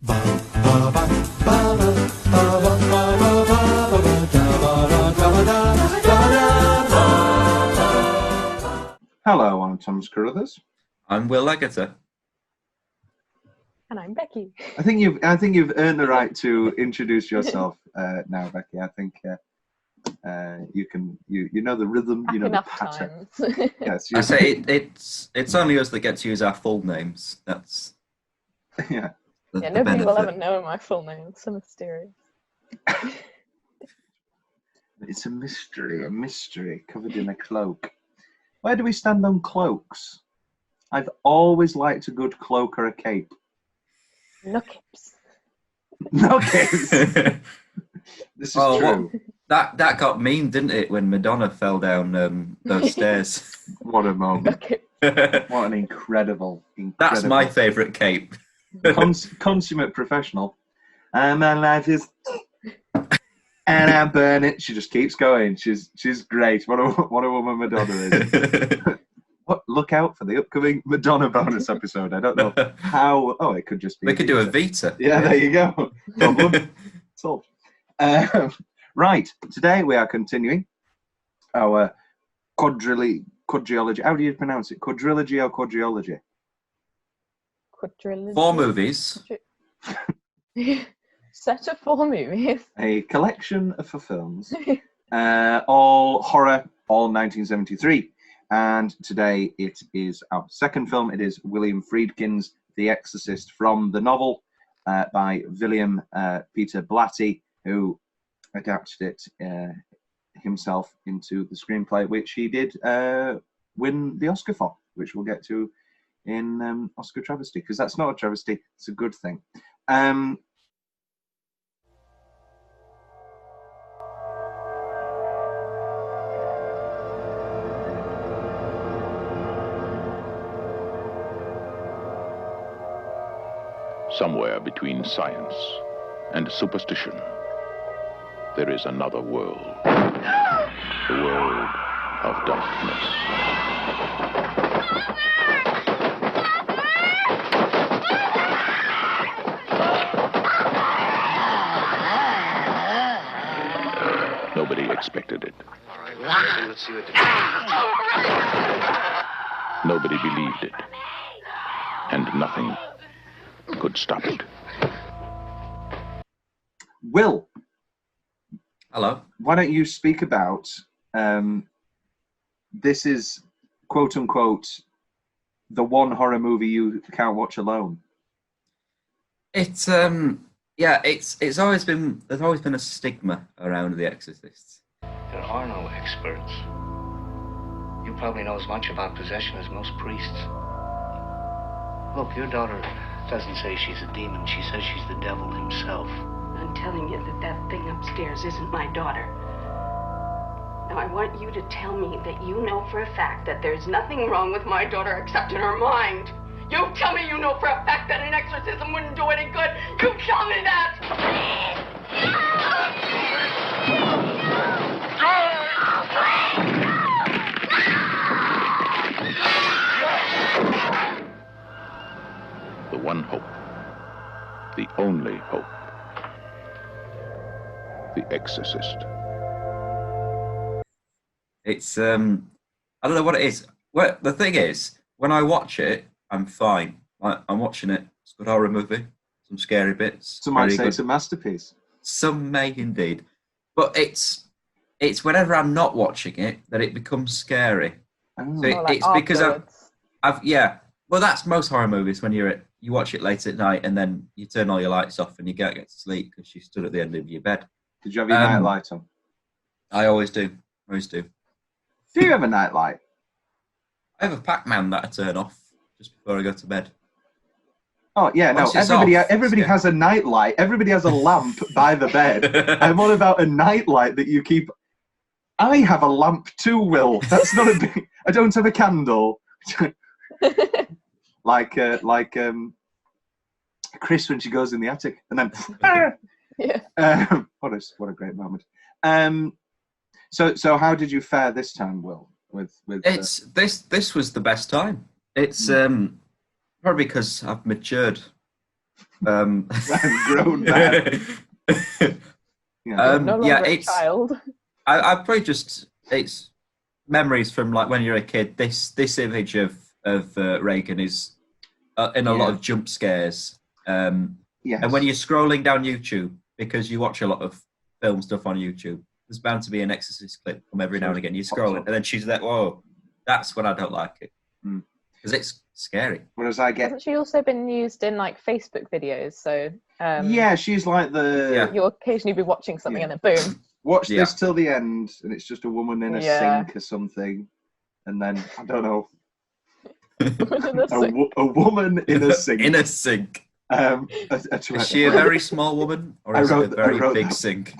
Hello, I'm Thomas Carruthers. I'm Will Leggetter. And I'm Becky. I think you've earned the right to introduce yourself now, Becky. I think you know the rhythm, you know the pattern. Yes, I say it's only us that get to use our full names. That's yeah. Nobody will ever know my full name. It's so mysterious. It's a mystery covered in a cloak. Where do we stand on cloaks? I've always liked a good cloak or a cape. No capes. No capes. This is true. That got mean, didn't it, when Madonna fell down those stairs? What a moment. What an incredible. That's my favourite cape. Consummate professional. And my life is... And I burn it. She just keeps going. She's great. What a woman Madonna is. Look out for the upcoming Madonna bonus episode. I don't know how. Oh, it could just be. We could do a Vita. Yeah, there you go. Problem solved. Right. Today we are continuing our quadrilogy. How do you pronounce it? Quadrilogy or quadriology? Quadrilogy. 4 movies. Set of 4 movies. A collection of films, all horror, all 1973. And today it is our second film. It is William Friedkin's The Exorcist, from the novel by William Peter Blatty, who adapted it himself into the screenplay, which he did win the Oscar for, which we'll get to in Oscar Travesty, because that's not a travesty, it's a good thing. Somewhere between science and superstition, there is another world. The world of darkness. Nobody expected it. Let's see what Nobody believed it. And nothing could stop it. Will. Hello. Why don't you speak about this is quote unquote the one horror movie you can't watch alone. It's it's always been, there's always been a stigma around The Exorcist. There are no experts. You probably know as much about possession as most priests. Look, your daughter doesn't say she's a demon. She says she's the devil himself. I'm telling you that thing upstairs isn't my daughter. Now, I want you to tell me that you know for a fact that there's nothing wrong with my daughter except in her mind. You tell me you know for a fact that an exorcism wouldn't do any good. You tell me that! The one hope. The only hope. The Exorcist. It's I don't know what it is. Well, the thing is, when I watch it, I'm fine. I'm watching it. It's a good horror movie. Some scary bits. Some might say it's a masterpiece. Some may indeed. But it's whenever I'm not watching it that it becomes scary. Oh. So it's because well, that's most horror movies. When you watch it late at night and then you turn all your lights off and you can't get to sleep because you stood at the end of your bed. Did you have your night light on? I always do. Always do. Do you have a night light? I have a Pac-Man that I turn off just before I go to bed. Oh yeah, no. Everybody has a night light. Everybody has a lamp by the bed. I'm on about a night light that you keep. I have a lamp too, Will. That's not a big. I don't have a candle. like Chris when she goes in the attic and then. Yeah. What a great moment. So how did you fare this time, Will? With this was the best time. It's probably because I've matured Um, Grown man. Yeah. No longer yeah, a it's. child. I probably just it's memories from like when you're a kid. This image of Reagan is in a lot of jump scares. Yes. And when you're scrolling down YouTube, because you watch a lot of film stuff on YouTube, there's bound to be an Exorcist clip from every now and again. You scroll it, and then she's like, "Whoa, that's when I don't like it," because it's scary. Whereas I get. Hasn't she also been used in like Facebook videos? So Yeah, she's like the. you'll occasionally be watching something and then boom. Watch this till the end, and it's just a woman in a sink or something, and then I don't know. A woman in a sink. In a sink. Is she a very small woman, or is it a very big sink?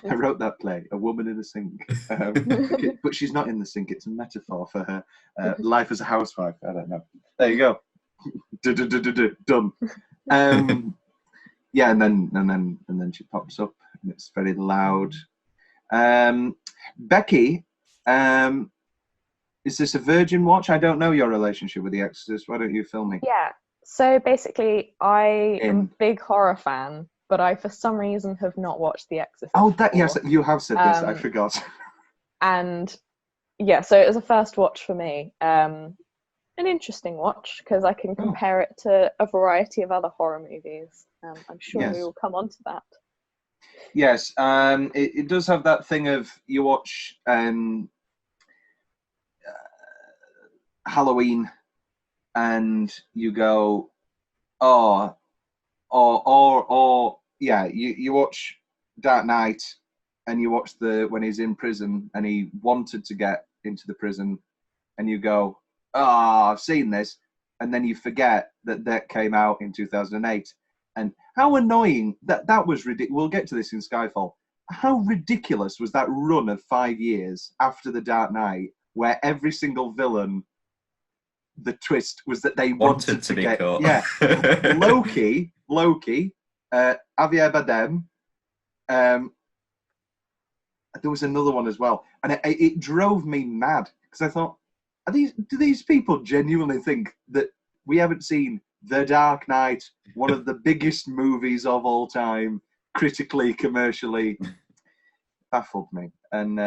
I wrote that play, A Woman in a Sink. But she's not in the sink, it's a metaphor for her life as a housewife. I don't know. There you go. Done. Yeah, and then she pops up, and it's very loud. Becky, is this a virgin watch? I don't know your relationship with The Exorcist. Why don't you fill me? Yeah. So basically, I am a big horror fan, but I, for some reason, have not watched The Exorcist. Oh, that before. yes, you have said this. I forgot. And yeah, so it was a first watch for me. An interesting watch because I can compare it to a variety of other horror movies. I'm sure we will come on to that. Yes, it does have that thing of you watch Halloween and you go, you watch Dark Knight and you watch when he's in prison and he wanted to get into the prison and you go, I've seen this, and then you forget that came out in 2008. And how annoying that was ridiculous. We'll get to this in Skyfall. How ridiculous was that run of 5 years after The Dark Knight, where every single villain, the twist was that they wanted to get caught. Yeah, Loki, Javier Bardem. There was another one as well, and it drove me mad because I thought, do these people genuinely think that we haven't seen The Dark Knight, one of the biggest movies of all time, critically, commercially? Baffled me. And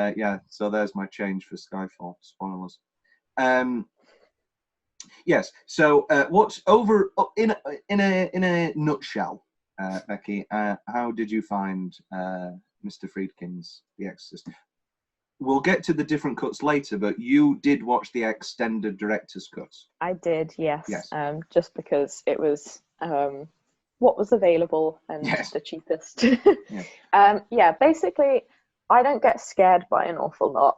so there's my change for Skyfall. Spoilers. Yes. So what's over in a nutshell, Becky? How did you find Mr. Friedkin's The Exorcist? We'll get to the different cuts later, but you did watch the extended director's cut. I did, yes. Just because it was what was available and the cheapest. Basically, I don't get scared by an awful lot.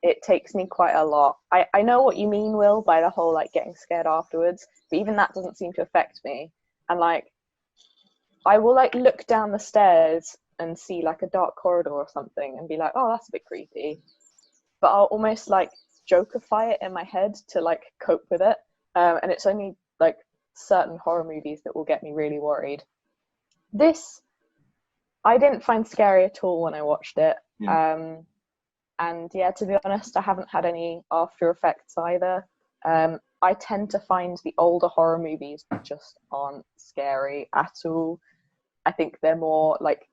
It takes me quite a lot. I know what you mean, Will, by the whole like getting scared afterwards, but even that doesn't seem to affect me. And like, I will like look down the stairs and see like a dark corridor or something and be like, oh, that's a bit creepy. But I'll almost like jokeify it in my head to like cope with it. And it's only like certain horror movies that will get me really worried. This, I didn't find scary at all when I watched it. And yeah, to be honest, I haven't had any after effects either. I tend to find the older horror movies just aren't scary at all. I think they're more like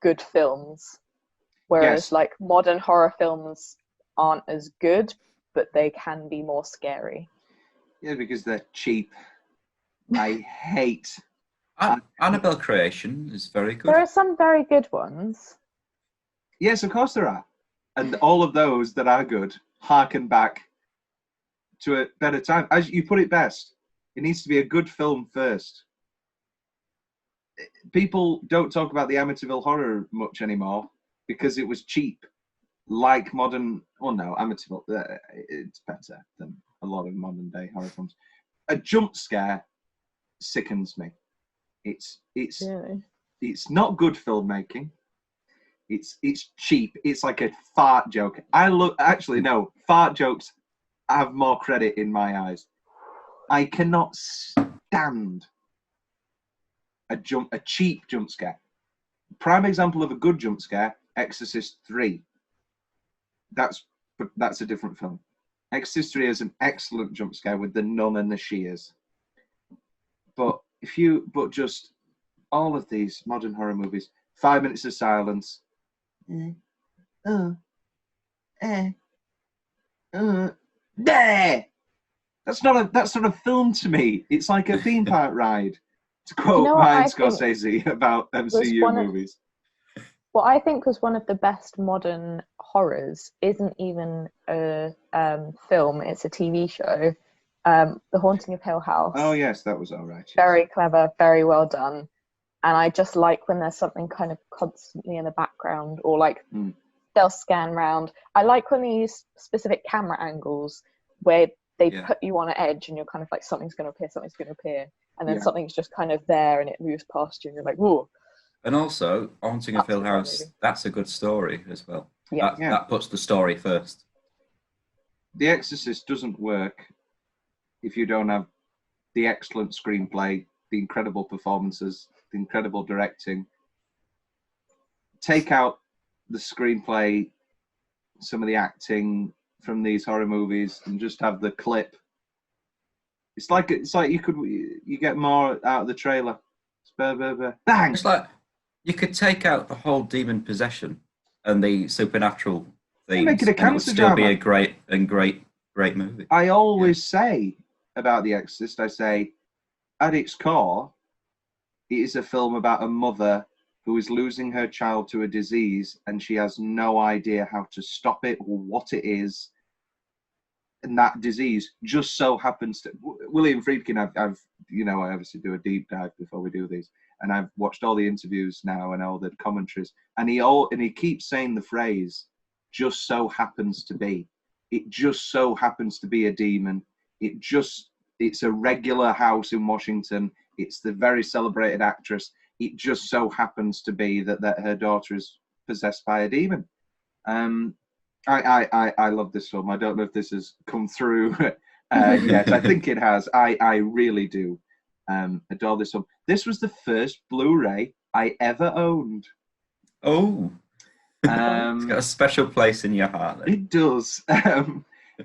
good films, whereas like modern horror films aren't as good, but they can be more scary. Yeah, because they're cheap. I hate Annabelle Creation is very good. There are some very good ones. Yes, of course there are. And all of those that are good harken back to a better time. As you put it best, it needs to be a good film first. People don't talk about the Amityville Horror much anymore because it was cheap. Like modern, Amityville, it's better than a lot of modern day horror films. A jump scare sickens me. It's not good filmmaking. It's cheap. It's like a fart joke. Fart jokes have more credit in my eyes. I cannot stand a cheap jump scare. Prime example of a good jump scare, Exorcist 3. That's a different film. Exorcist 3 is an excellent jump scare with the nun and the shears. But but just all of these modern horror movies, 5 minutes of silence. There. That's not a film to me. It's like a theme park ride. To quote Ryan Scorsese about MCU movies. What I think was one of the best modern horrors isn't even a film, it's a TV show. The Haunting of Hill House. Oh, yes, that was all right. Yes. Very clever, very well done. And I just like when there's something kind of constantly in the background, or like they'll scan round. I like when they use specific camera angles where they put you on an edge and you're kind of like, something's going to appear. And then something's just kind of there and it moves past you and you're like, whoa. And also, Haunting of Hill House, that's a good story as well. Yeah. That puts the story first. The Exorcist doesn't work if you don't have the excellent screenplay, the incredible performances, the incredible directing. Take out the screenplay, some of the acting from these horror movies, and just have the clip. It's like you get more out of the trailer. Bang! It's like you could take out the whole demon possession and the supernatural things, make it a cancer and it would still be a great movie. I always say about The Exorcist, I say, at its core, it is a film about a mother who is losing her child to a disease and she has no idea how to stop it or what it is. And that disease just so happens to... William Friedkin, I've I obviously do a deep dive before we do these, and I've watched all the interviews now and all the commentaries, and he keeps saying the phrase, just so happens to be. It just so happens to be a demon. It's a regular house in Washington. It's the very celebrated actress. It just so happens to be that her daughter is possessed by a demon. I love this film. I don't know if this has come through yet. I think it has. I really do adore this film. This was the first Blu-ray I ever owned. Oh. It's got a special place in your heart. Then. It does.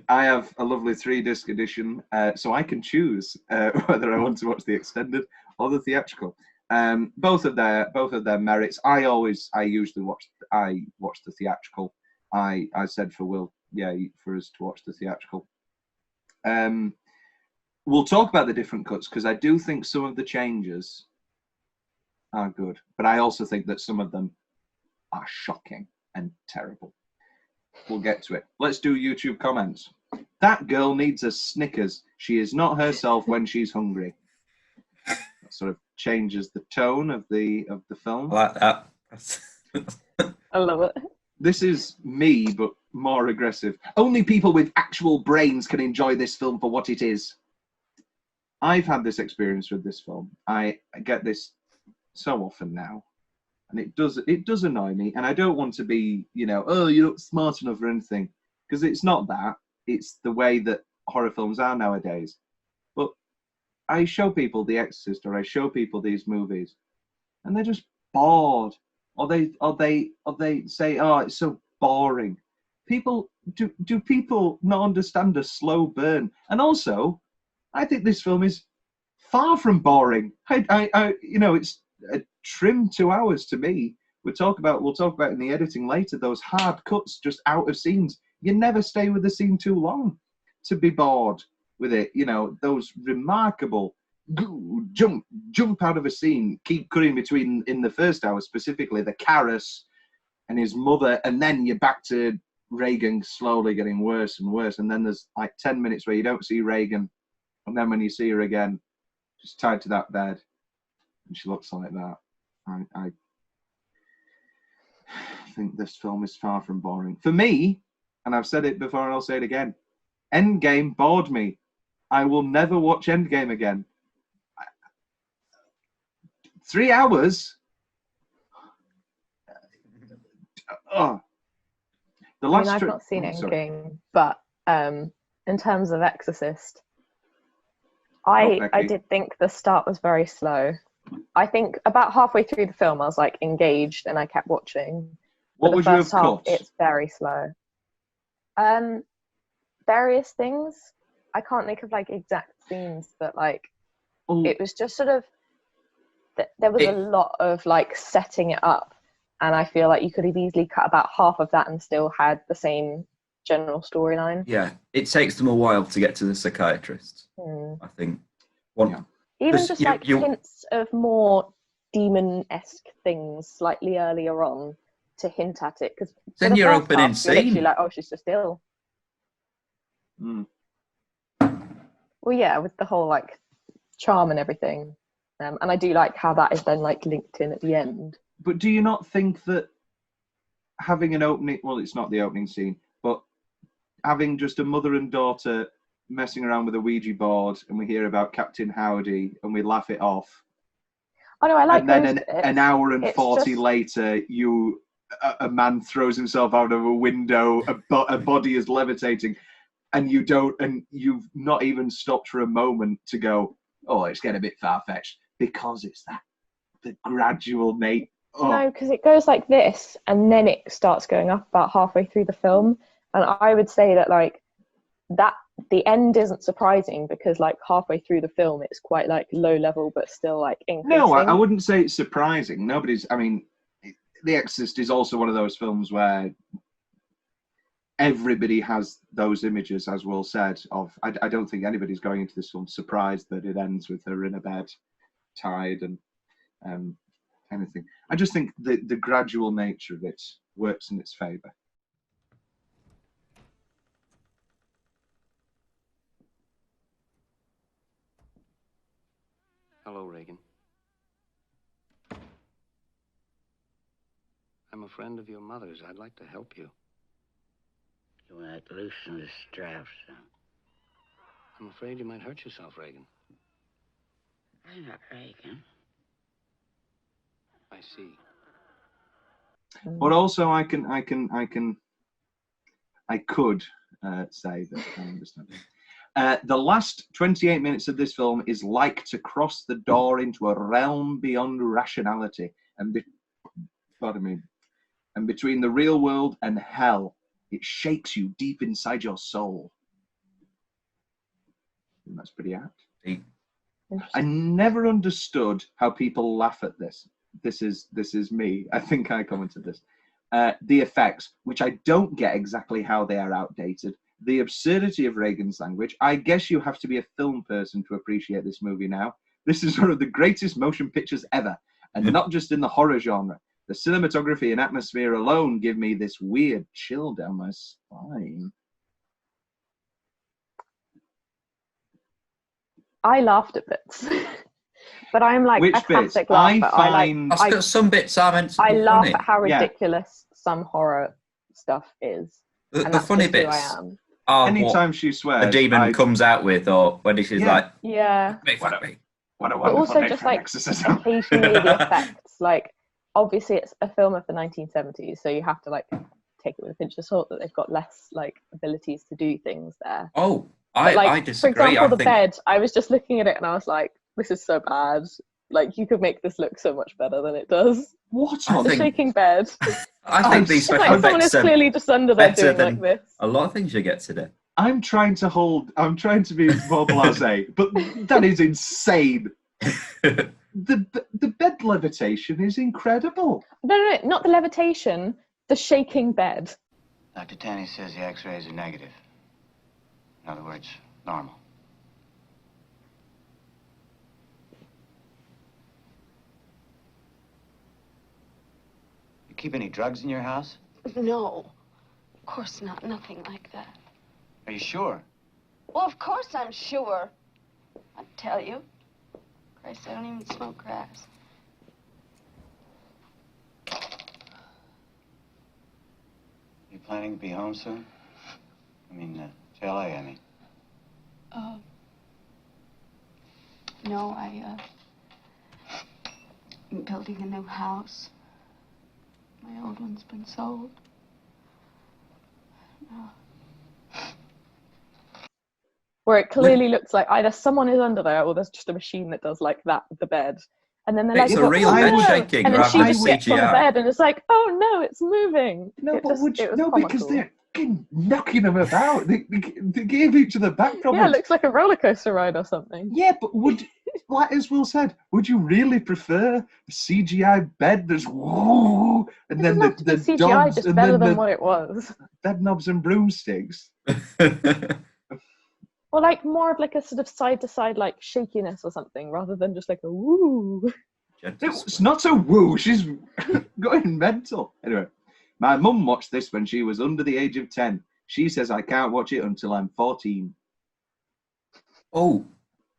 I have a lovely 3-disc edition, so I can choose whether I want to watch the extended or the theatrical. Both of their merits. I usually watch the theatrical. I said for Will, for us to watch the theatrical. We'll talk about the different cuts because I do think some of the changes are good, but I also think that some of them are shocking and terrible. We'll get to it. Let's do YouTube comments. That girl needs a Snickers. She is not herself when she's hungry. That sort of changes the tone of the film. I like that. I love it. This is me, but more aggressive. Only people with actual brains can enjoy this film for what it is. I've had this experience with this film. I get this so often now. And it does annoy me. And I don't want to be, you're not smart enough or anything. Because it's not that. It's the way that horror films are nowadays. But I show people The Exorcist, or I show people these movies, and they're just bored. Or they say, oh, it's so boring. Do people not understand a slow burn? And also, I think this film is far from boring. It's a trim 2 hours to me. We'll talk about in the editing later, those hard cuts just out of scenes. You never stay with the scene too long to be bored with it. Those remarkable jump out of a scene, keep cutting between, in the first hour specifically, the Carruthers and his mother, and then you're back to Reagan slowly getting worse and worse, and then there's like 10 minutes where you don't see Reagan, and then when you see her again, she's tied to that bed and she looks like that. I think this film is far from boring for me, and I've said it before and I'll say it again. Endgame bored me. I will never watch Endgame again. 3 hours. Oh, I've not seen Endgame, but in terms of Exorcist, I did think the start was very slow. I think about halfway through the film, I was like engaged and I kept watching. What would you have cut? It's very slow. Various things. I can't think of like exact scenes, but like it was just sort of there was a lot of like setting it up, and I feel like you could have easily cut about half of that and still had the same general storyline. Yeah, it takes them a while to get to the psychiatrist. I think. Even just like hints of more demon-esque things slightly earlier on to hint at it, because then you're opening scene. You're like, oh, she's just ill. Well, yeah, with the whole like charm and everything, and I do like how that is then like linked in at the end. But do you not think that having an opening, well, it's not the opening scene, but having just a mother and daughter messing around with a Ouija board, and we hear about Captain Howdy and we laugh it off. Oh no, I like. And then an hour and 40 later, a man throws himself out of a window, a body is levitating, and you've not even stopped for a moment to go, oh, it's getting a bit far-fetched, because it's the gradual mate. Oh. No, because it goes like this, and then it starts going up about halfway through the film, and I would say that like that the end isn't surprising, because like halfway through the film it's quite like low level but still like increasing. No, I wouldn't say it's surprising. The Exorcist is also one of those films where everybody has those images, as Will said, of I don't think anybody's going into this film surprised that it ends with her in a bed tied and anything. I just think the gradual nature of it works in its favour. Hello, Reagan. I'm a friend of your mother's. I'd like to help you. You want to loosen the straps, son? I'm afraid you might hurt yourself, Reagan. I'm not Reagan. I see. But also, I could say that I understand. The last 28 minutes of this film is like to cross the door into a realm beyond rationality, and between the real world and hell, it shakes you deep inside your soul. And that's pretty apt. I never understood how people laugh at this. This is me. I think I commented this. The effects, which I don't get exactly how they are outdated. The absurdity of Reagan's language. I guess you have to be a film person to appreciate this movie now. This is one of the greatest motion pictures ever, and not just in the horror genre. The cinematography and atmosphere alone give me this weird chill down my spine. I laughed at bits. But I'm like Which a classic bits? laugher. Some bits are meant to be I laugh funny. at how ridiculous some horror stuff is. The funny bits are anytime she swears, the demon comes out with, or when she's like, what a but also just like exorcism. Occasionally the effects. Like, obviously it's a film of the 1970s, so you have to like take it with a pinch of salt that they've got less like abilities to do things there. I disagree. For example, the bed. I was just looking at it and I was like, this is so bad. Like, you could make this look so much better than it does. What? The shaking bed. I think these special like someone is effects clearly just under there doing like this. A lot of things you get today. I'm trying to be more blasé, but that is insane. The bed levitation is incredible. No, not the levitation. The shaking bed. Dr. Tanny says the X-rays are negative. In other words, normal. You keep any drugs in your house? No, of course not. Nothing like that. Are you sure? Well, of course I'm sure. I'll tell you. Christ, I don't even smoke grass. You planning to be home soon? To LA, I mean. No, I'm building a new house. My old one's been sold. Where it clearly looks like either someone is under there or there's just a machine that does like that with the bed. And then they're like, it's a real bed shaking and then rather she than just gets on the CGI. bed and it's like, oh no, it's moving. No, because fucking knocking them about. They gave each other back problems. Yeah, it looks like a roller coaster ride or something. Yeah, but like as Will said, would you really prefer a CGI bed that's woo, and then the CGI dogs, just and better then than the what it was? bed knobs and broomsticks? Or like more of like a sort of side to side like shakiness or something, rather than just like a woo. It's not a woo. She's going mental. Anyway, my mum watched this when she was under the age of 10. She says I can't watch it until I'm 14. Oh,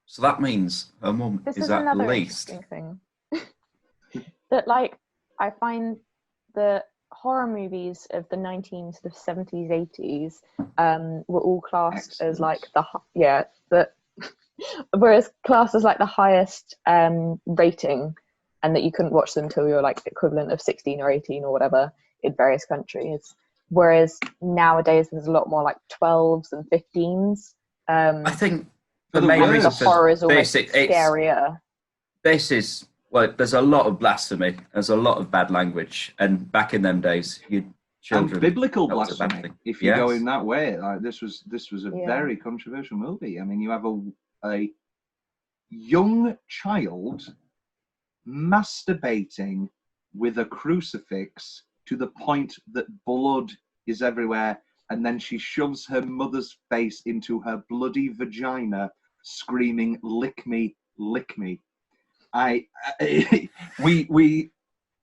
so that means her mum This is is at another least. interesting thing. That like I find the horror movies of the 1970s, 80s were all classed as like whereas classed as like the highest rating, and that you couldn't watch them until you're like equivalent of 16 or 18 or whatever in various countries. Whereas nowadays there's a lot more like 12s and 15s. I think the the main worst. reason The horror is for almost this, scarier. this is, well, there's a lot of blasphemy, there's a lot of bad language, and back in them days, children. And biblical that was a bad blasphemy. thing. If you go Yes. in that way, like this was a Yeah. very controversial movie. I mean, you have a young child masturbating with a crucifix to the point that blood is everywhere, and then she shoves her mother's face into her bloody vagina, screaming, "Lick me, lick me." We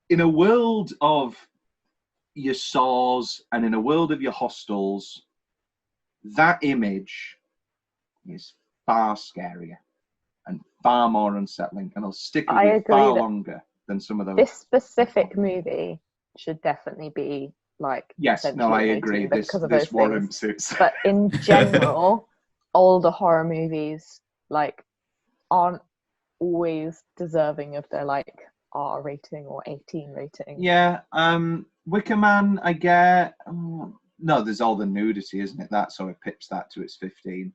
in a world of your Saws and in a world of your Hostels, that image is far scarier and far more unsettling, and it'll stick with I you agree far that longer than some of those. This specific movie should definitely be like Yes, no, I essentially agree. 18 This because of those warrants things. it. But in general, older horror movies like aren't always deserving of their like R rating or 18 rating. Yeah, Wicker Man, I get. No, there's all the nudity, isn't it? That sort of pips that to its 15.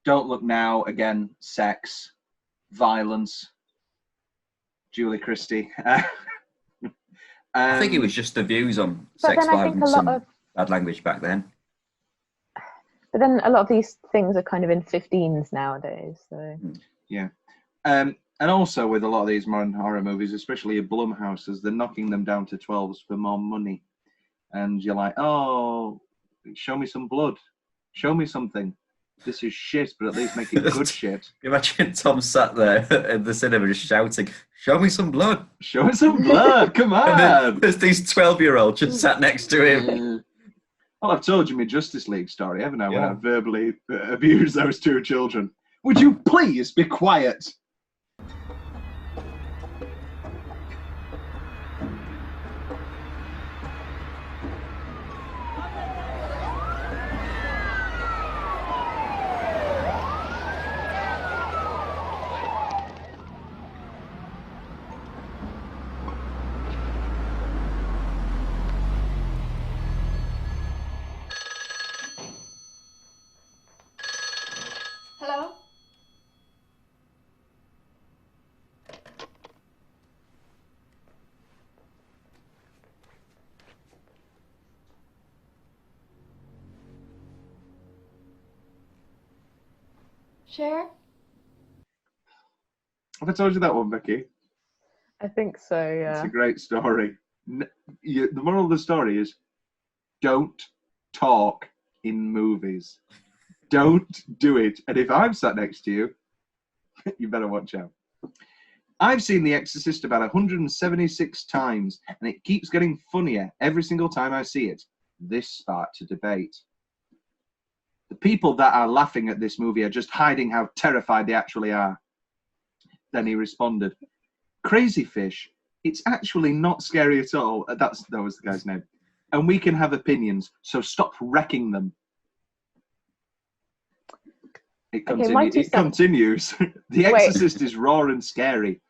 Don't Look Now, again, sex, violence. Julie Christie. I think it was just the views on But sex, then I think violence, a lot and of bad language back then. But then a lot of these things are kind of in 15s nowadays. So Yeah. And also with a lot of these modern horror movies, especially your Blumhouses, they're knocking them down to 12s for more money. And you're like, oh, show me some blood. Show me something. This is shit, but at least make it good shit. Imagine Tom sat there in the cinema just shouting, "Show me some blood." Show me some blood, come And on. then there's these 12-year-olds just sat next to him. Well, I've told you my Justice League story, haven't I? When Yeah. I verbally abused those two children. Would you please be quiet? Hello? Cher? Have I told you that one, Becky? I think so, It's yeah. a great story. The moral of the story is don't talk in movies. Don't do it. And if I'm sat next to you, you better watch out. I've seen The Exorcist about 176 times, and it keeps getting funnier every single time I see it. This sparked a debate. The people that are laughing at this movie are just hiding how terrified they actually are. Then he responded, "Crazy Fish, it's actually not scary at all." That was the guy's name. "And we can have opinions, so stop wrecking them." It continues. The Exorcist is raw and scary.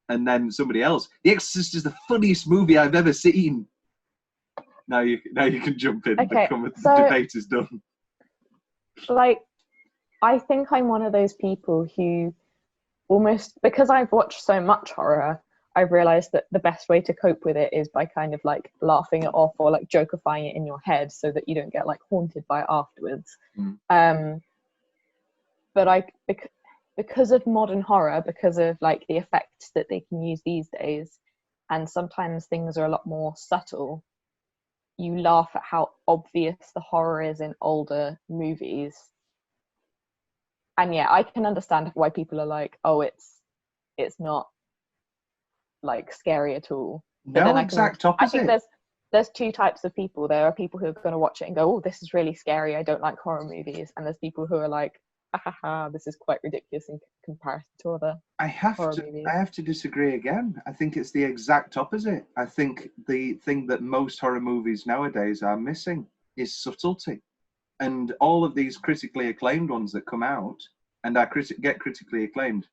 And then somebody else, "The Exorcist is the funniest movie I've ever seen." Now you can jump in. Okay, The debate is done. Like, I think I'm one of those people who almost, because I've watched so much horror, I've realized that the best way to cope with it is by kind of like laughing it off or like jokifying it in your head so that you don't get like haunted by it afterwards. But because of modern horror, because of like the effects that they can use these days, and sometimes things are a lot more subtle, you laugh at how obvious the horror is in older movies. And yeah, I can understand why people are like, oh, it's not like scary at all. But No, exact opposite. I think there's two types of people. There are people who are going to watch it and go, oh, this is really scary, I don't like horror movies. And there's people who are like, this is quite ridiculous in comparison to other horror movies. I have to disagree again. I think it's the exact opposite. I think the thing that most horror movies nowadays are missing is subtlety. And all of these critically acclaimed ones that come out and get critically acclaimed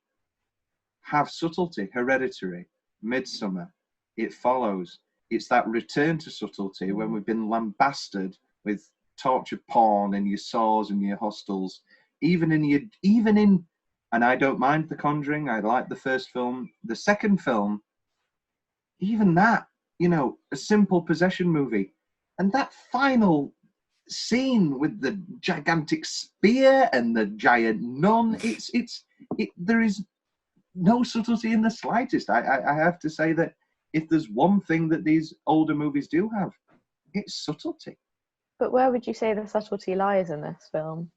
have subtlety. Hereditary, Midsummer, It Follows. It's that return to subtlety when we've been lambasted with torture porn and your Saws and your Hostels. Even in, and I don't mind The Conjuring, I like the first film. The second film, even that, a simple possession movie. And that final scene with the gigantic spear and the giant nun, there is no subtlety in the slightest. I have to say that if there's one thing that these older movies do have, it's subtlety. But where would you say the subtlety lies in this film?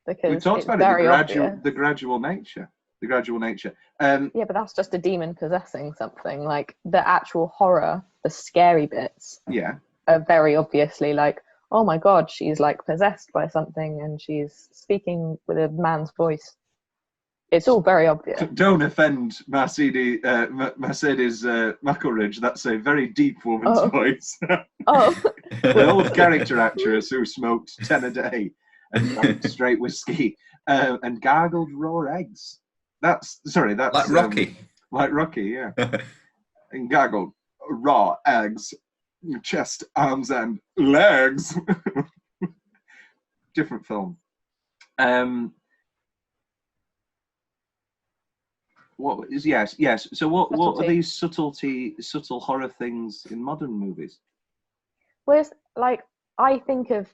Because we talked about the gradual nature. Yeah, but that's just a demon possessing something. Like the actual horror, the scary bits. Yeah. Are very obviously like, oh my god, she's like possessed by something and she's speaking with a man's voice. It's all very obvious. Don't offend Mercedes Muggeridge. That's a very deep woman's voice. The old character actress who smoked 10 a day and drank straight whiskey and gargled raw eggs. That's like Rocky. Like Rocky, yeah. And gargled raw eggs, chest, arms, and legs. Different film. What is yes. So what are these subtle horror things in modern movies? Well, like I think of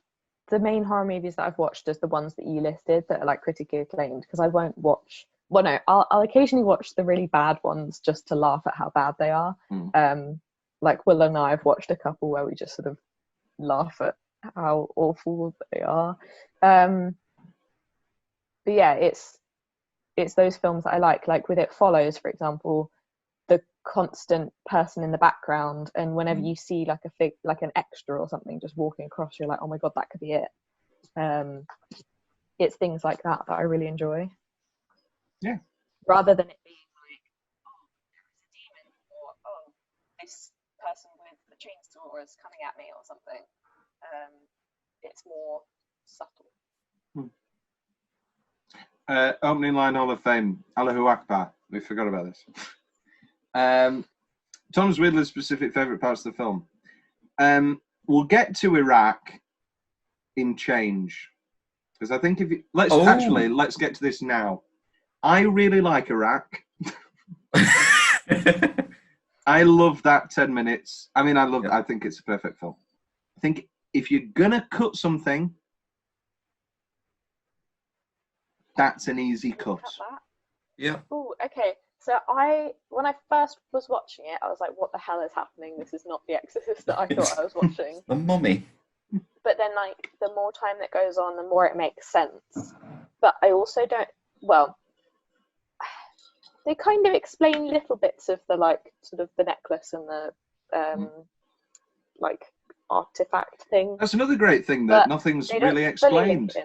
the main horror movies that I've watched as the ones that you listed that are like critically acclaimed, because I won't watch. Well, no, I'll occasionally watch the really bad ones just to laugh at how bad they are. Like Will and I have watched a couple where we just sort of laugh at how awful they are. But yeah, it's those films that I like with It Follows, for example, the constant person in the background, and whenever you see like an extra or something just walking across, you're like, oh my god, that could be it. It's things like that I really enjoy. Yeah. Rather than it being like, oh, there's a demon, or oh, this person with the chainsaw is coming at me or something. It's more subtle. Opening line Hall of Fame, Allahu Akbar. We forgot about this. Thomas Widler's specific favourite parts of the film. We'll get to Iraq in change, because I think let's get to this now. I really like Iraq. I love that 10 minutes. I mean, I think it's a perfect film. I think if you're gonna cut something, that's an easy cut. Yeah. Oh, okay. So when I first was watching it, I was like, what the hell is happening? This is not The Exorcist that I thought I was watching. The Mummy. But then, like, the more time that goes on, the more it makes sense. But I also they kind of explain little bits of the, like, sort of the necklace and the, like, artifact thing. That's another great thing, that nothing's really explained.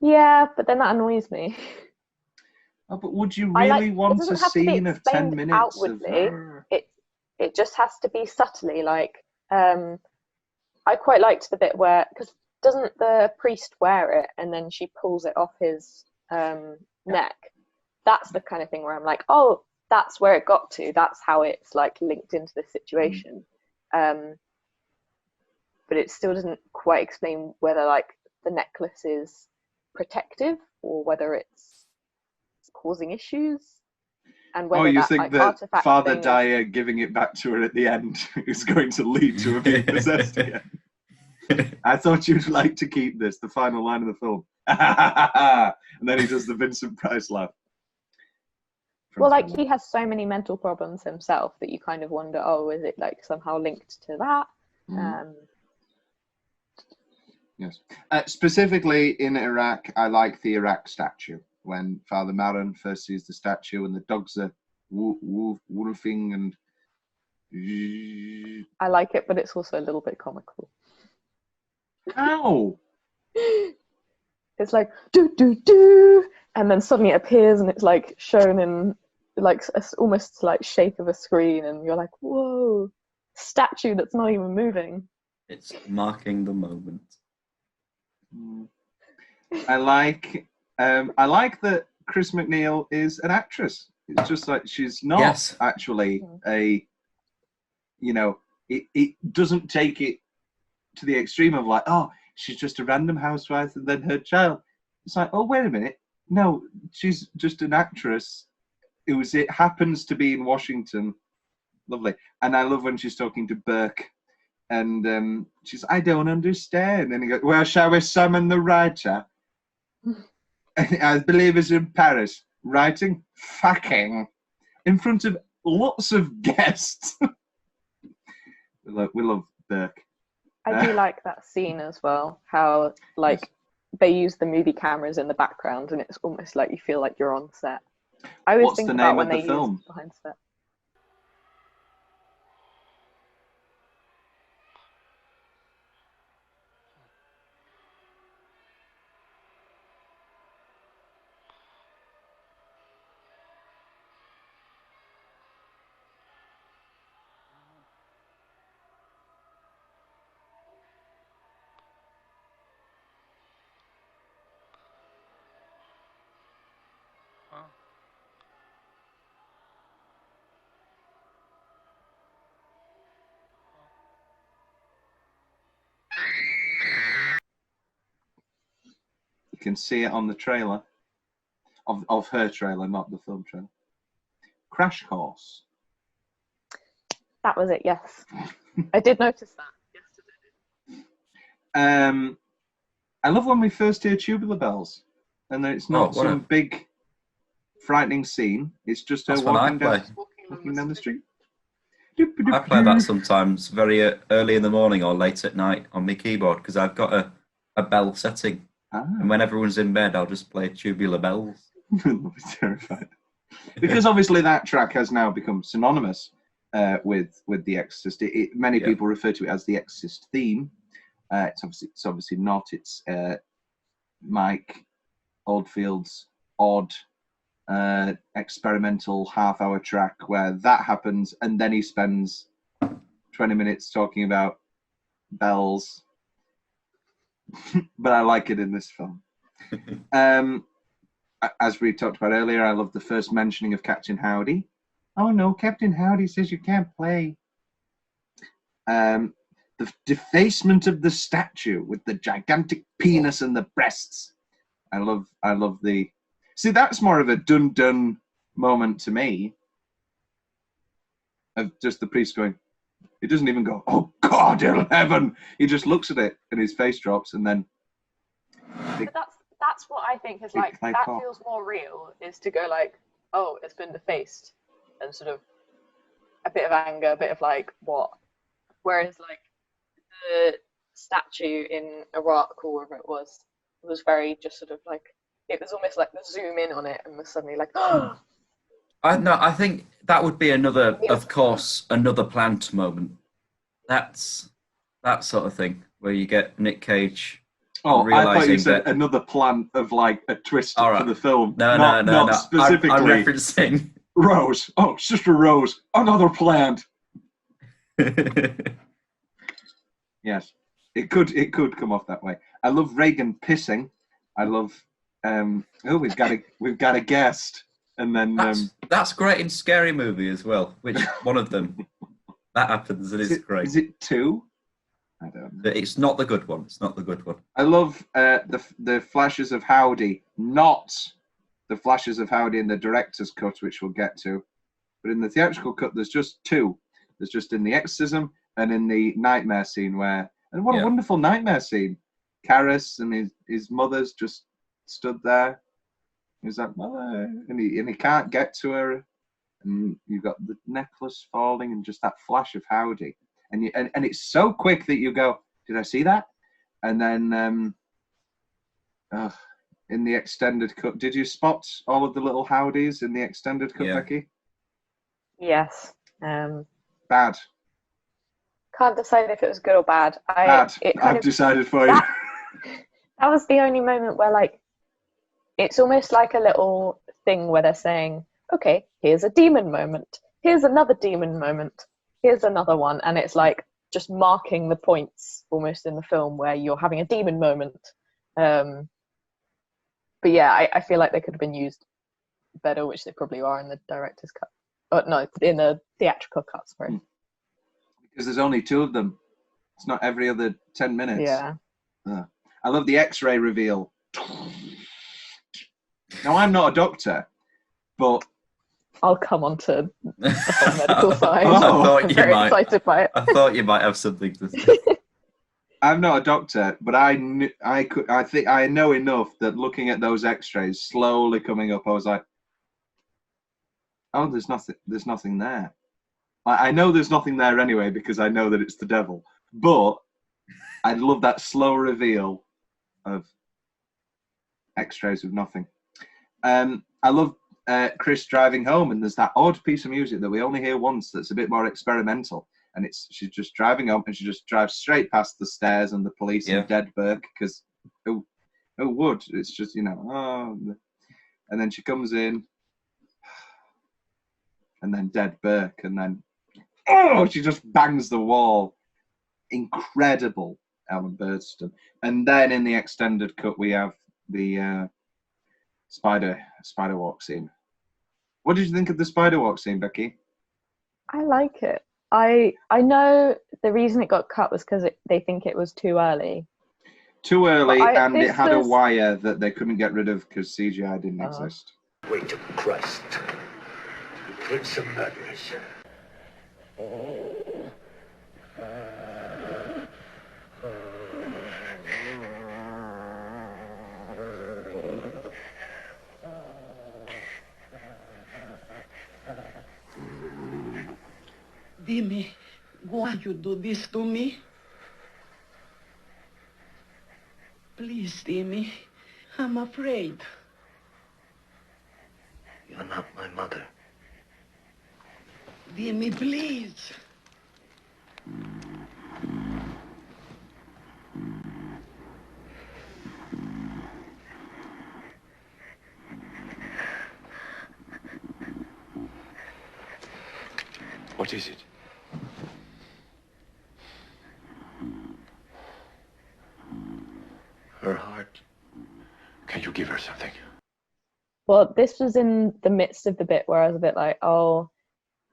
Yeah, but then that annoys me. Oh, but would you really want a scene of 10 minutes? Outwardly, it just has to be subtly. Like, I quite liked the bit where, because doesn't the priest wear it and then she pulls it off his neck? That's the kind of thing where I'm like, oh, that's where it got to. That's how it's like linked into this situation. But it still doesn't quite explain whether like the necklace is protective or whether it's causing issues. And whether you that, think like, that artifact Father thing Dyer giving it back to her at the end is going to lead to her being possessed again? I thought you'd like to keep this, the final line of the film. And then he does the Vincent Price laugh. Well, like, he has so many mental problems himself that you kind of wonder, oh, is it like somehow linked to that? Yes. Specifically in Iraq, I like the Iraq statue. When Father Maron first sees the statue and the dogs are wolfing and... I like it, but it's also a little bit comical. Ow! It's like, do, and then suddenly it appears and it's like shown in like almost like shape of a screen, and you're like, whoa, statue that's not even moving. It's marking the moment. I like that Chris McNeil is an actress. It's just like she's not actually a, you know, it doesn't take it to the extreme of like, oh, she's just a random housewife and then her child. It's like, oh, wait a minute. No, she's just an actress. It happens to be in Washington. Lovely. And I love when she's talking to Burke. And she's, I don't understand. And he goes, well, shall we summon the writer? I believe it's in Paris, writing fucking in front of lots of guests. we love Burke. I do like that scene as well, how like they use the movie cameras in the background and it's almost like you feel like you're on set. I always think about when they use behind set. You can see it on the trailer of her trailer, not the film trailer. Crash Course. That was it, yes. I did notice that yesterday. I love when we first hear Tubular Bells, and then it's not some big frightening scene. It's just her walking down the street. I play that sometimes very early in the morning or late at night on my keyboard because I've got a bell setting. And when everyone's in bed, I'll just play Tubular Bells. I'm terrified. Because obviously that track has now become synonymous with The Exorcist. Many people refer to it as the Exorcist theme. It's obviously not. It's Mike Oldfield's odd experimental half-hour track where that happens, and then he spends 20 minutes talking about bells. But I like it in this film. As we talked about earlier, I love the first mentioning of Captain Howdy. Oh no, Captain Howdy says you can't play. The defacement of the statue with the gigantic penis and the breasts. I love the... See, that's more of a dun-dun moment to me. Of just the priest going... He doesn't even go, oh God in heaven! He just looks at it and his face drops, and then... But that's what I think is like, that feels more real, is to go like, oh, it's been defaced, and sort of a bit of anger, a bit of like, what? Whereas like the statue in Iraq or wherever it was very just sort of like, it was almost like the zoom in on it and was suddenly like, oh! I think that would be another plant moment. That's that sort of thing where you get Nick Cage. Oh, I thought you said another plant of like a twist for the film. No. Specifically, I'm referencing Rose. Oh, Sister Rose. Another plant. Yes, it could come off that way. I love Reagan pissing. I love. We've got a guest. And then that's great in Scary Movie as well. Which one of them that happens and it's great. Is it 2? I don't know. It's not the good one. It's not the good one. I love the flashes of Howdy, not the flashes of Howdy in the director's cut, which we'll get to. But in the theatrical cut, there's just two. There's just in the exorcism and in the nightmare scene and what a wonderful nightmare scene. Carruthers and his mother's just stood there. He's like, mother, and he can't get to her. And you've got the necklace falling and just that flash of Howdy. And it's so quick that you go, did I see that? And then in the extended cut, did you spot all of the little Howdies in the extended cut, Becky? Yes. Bad. Can't decide if it was good or bad. Bad. I've decided for you. That was the only moment where, like, it's almost like a little thing where they're saying, okay, here's a demon moment. Here's another demon moment. Here's another one. And it's like just marking the points almost in the film where you're having a demon moment. But yeah, I feel like they could have been used better, which they probably are in the director's cut. Oh, no, in the theatrical cut, sorry. Because there's only two of them. It's not every other 10 minutes. Yeah. I love the X-ray reveal. Now, I'm not a doctor, but... I'll come on to the whole medical side. I'm very excited by it. I thought you might have something to say. I'm not a doctor, but I think I know enough that looking at those X-rays slowly coming up, I was like, "Oh, there's nothing there." I know there's nothing there anyway because I know that it's the devil. But I love that slow reveal of X-rays of nothing. I love Chris driving home, and there's that odd piece of music that we only hear once. That's a bit more experimental. And she's just driving home, and she just drives straight past the stairs and the police and dead Burke, because who would? It's just, and then she comes in, and then dead Burke, and then she just bangs the wall. Incredible, Ellen Burstyn. And then in the extended cut, we have the spider walk scene. What did you think of the spider walk scene, Becky? I like it. I know the reason it got cut was because they think it was too early. Too early, and it had a wire that they couldn't get rid of because CGI didn't exist. Wait to Christ. Prince of Murderers. Dime, why you do this to me? Please, Dime, I'm afraid. You're not my mother. Dime, please. What is it? Her heart. Can you give her something? Well, this was in the midst of the bit where I was a bit like, oh,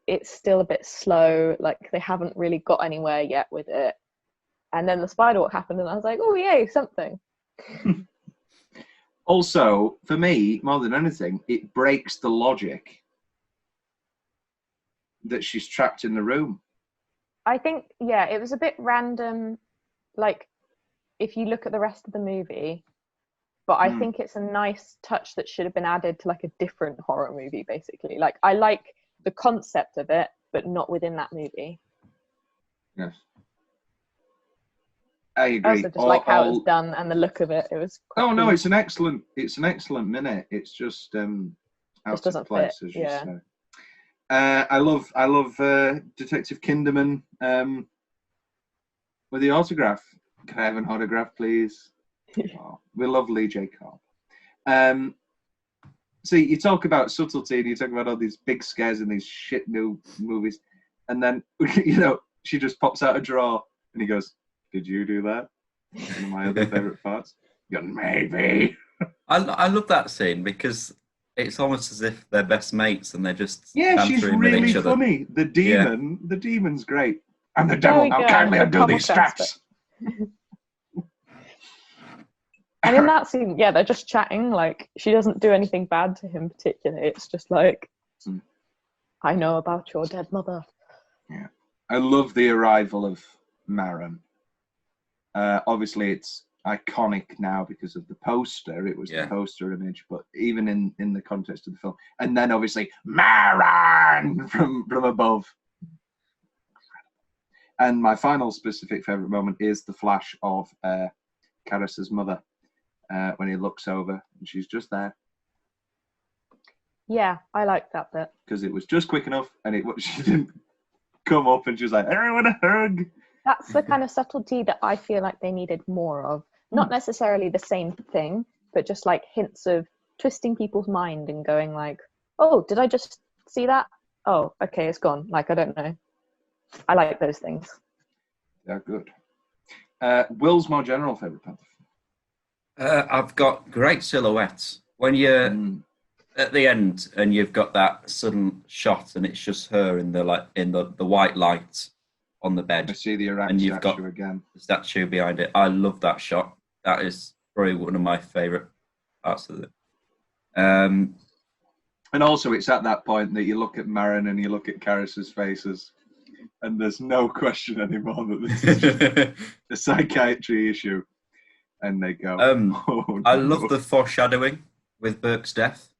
it's still a bit slow. Like, they haven't really got anywhere yet with it. And then the spider walk happened, and I was like, oh, yay, something. Also, for me, more than anything, it breaks the logic that she's trapped in the room. I think, yeah, it was a bit random, like, if you look at the rest of the movie, but I think it's a nice touch that should have been added to, like, a different horror movie, basically. Like, I like the concept of it, but not within that movie. Yes. I agree. I also just like how it was done and the look of it. It was quite no, cool. it's an excellent minute. It's just out of place, as you say. I love Detective Kinderman with the autograph. Can I have an autograph, please? Oh, we love Lee J. Cobb. See, you talk about subtlety and you talk about all these big scares in these shit new movies, and then she just pops out a drawer and he goes, "Did you do that?" One of my other favourite parts. He goes, "Maybe." I love that scene because it's almost as if they're best mates and they're just she's really funny. The demon's great, and the devil. Now kindly undo these straps. And in that scene, yeah, they're just chatting. Like, she doesn't do anything bad to him particularly. It's just like, I know about your dead mother. Yeah. I love the arrival of Maron. Obviously, it's iconic now because of the poster. It was the poster image, but even in the context of the film. And then, obviously, Maron from above. And my final specific favourite moment is the flash of Carruthers' mother when he looks over and she's just there. Yeah, I like that bit. Because it was just quick enough and she didn't come up and she was like, everyone a hug. That's the kind of subtlety that I feel like they needed more of. Not necessarily the same thing, but just like hints of twisting people's mind and going like, oh, did I just see that? Oh, okay, it's gone. Like, I don't know. I like those things. They're good. Will's more general favourite part? I've got great silhouettes. When you're at the end and you've got that sudden shot and it's just her in the white light on the bed. I see the Iraq and you've statue got again. The statue behind it. I love that shot. That is probably one of my favourite parts of it. And also, it's at that point that you look at Maron and you look at Carruthers' faces, and there's no question anymore that this is just a psychiatry issue. And they go, oh, no. I love the foreshadowing with Burke's death.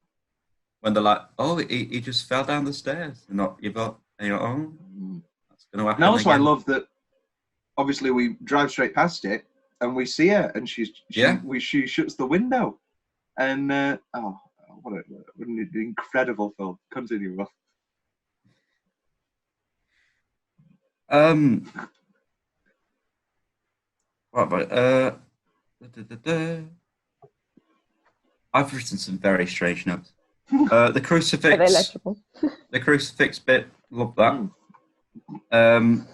When they're like, oh, he just fell down the stairs. And you're oh, that's going to happen. And also, again. I love that, obviously, we drive straight past it, and we see her, and she shuts the window. And, what an incredible film. Continue, Will. What about I've written some very strange notes. The crucifix. Are they legible? The crucifix bit, love that. I've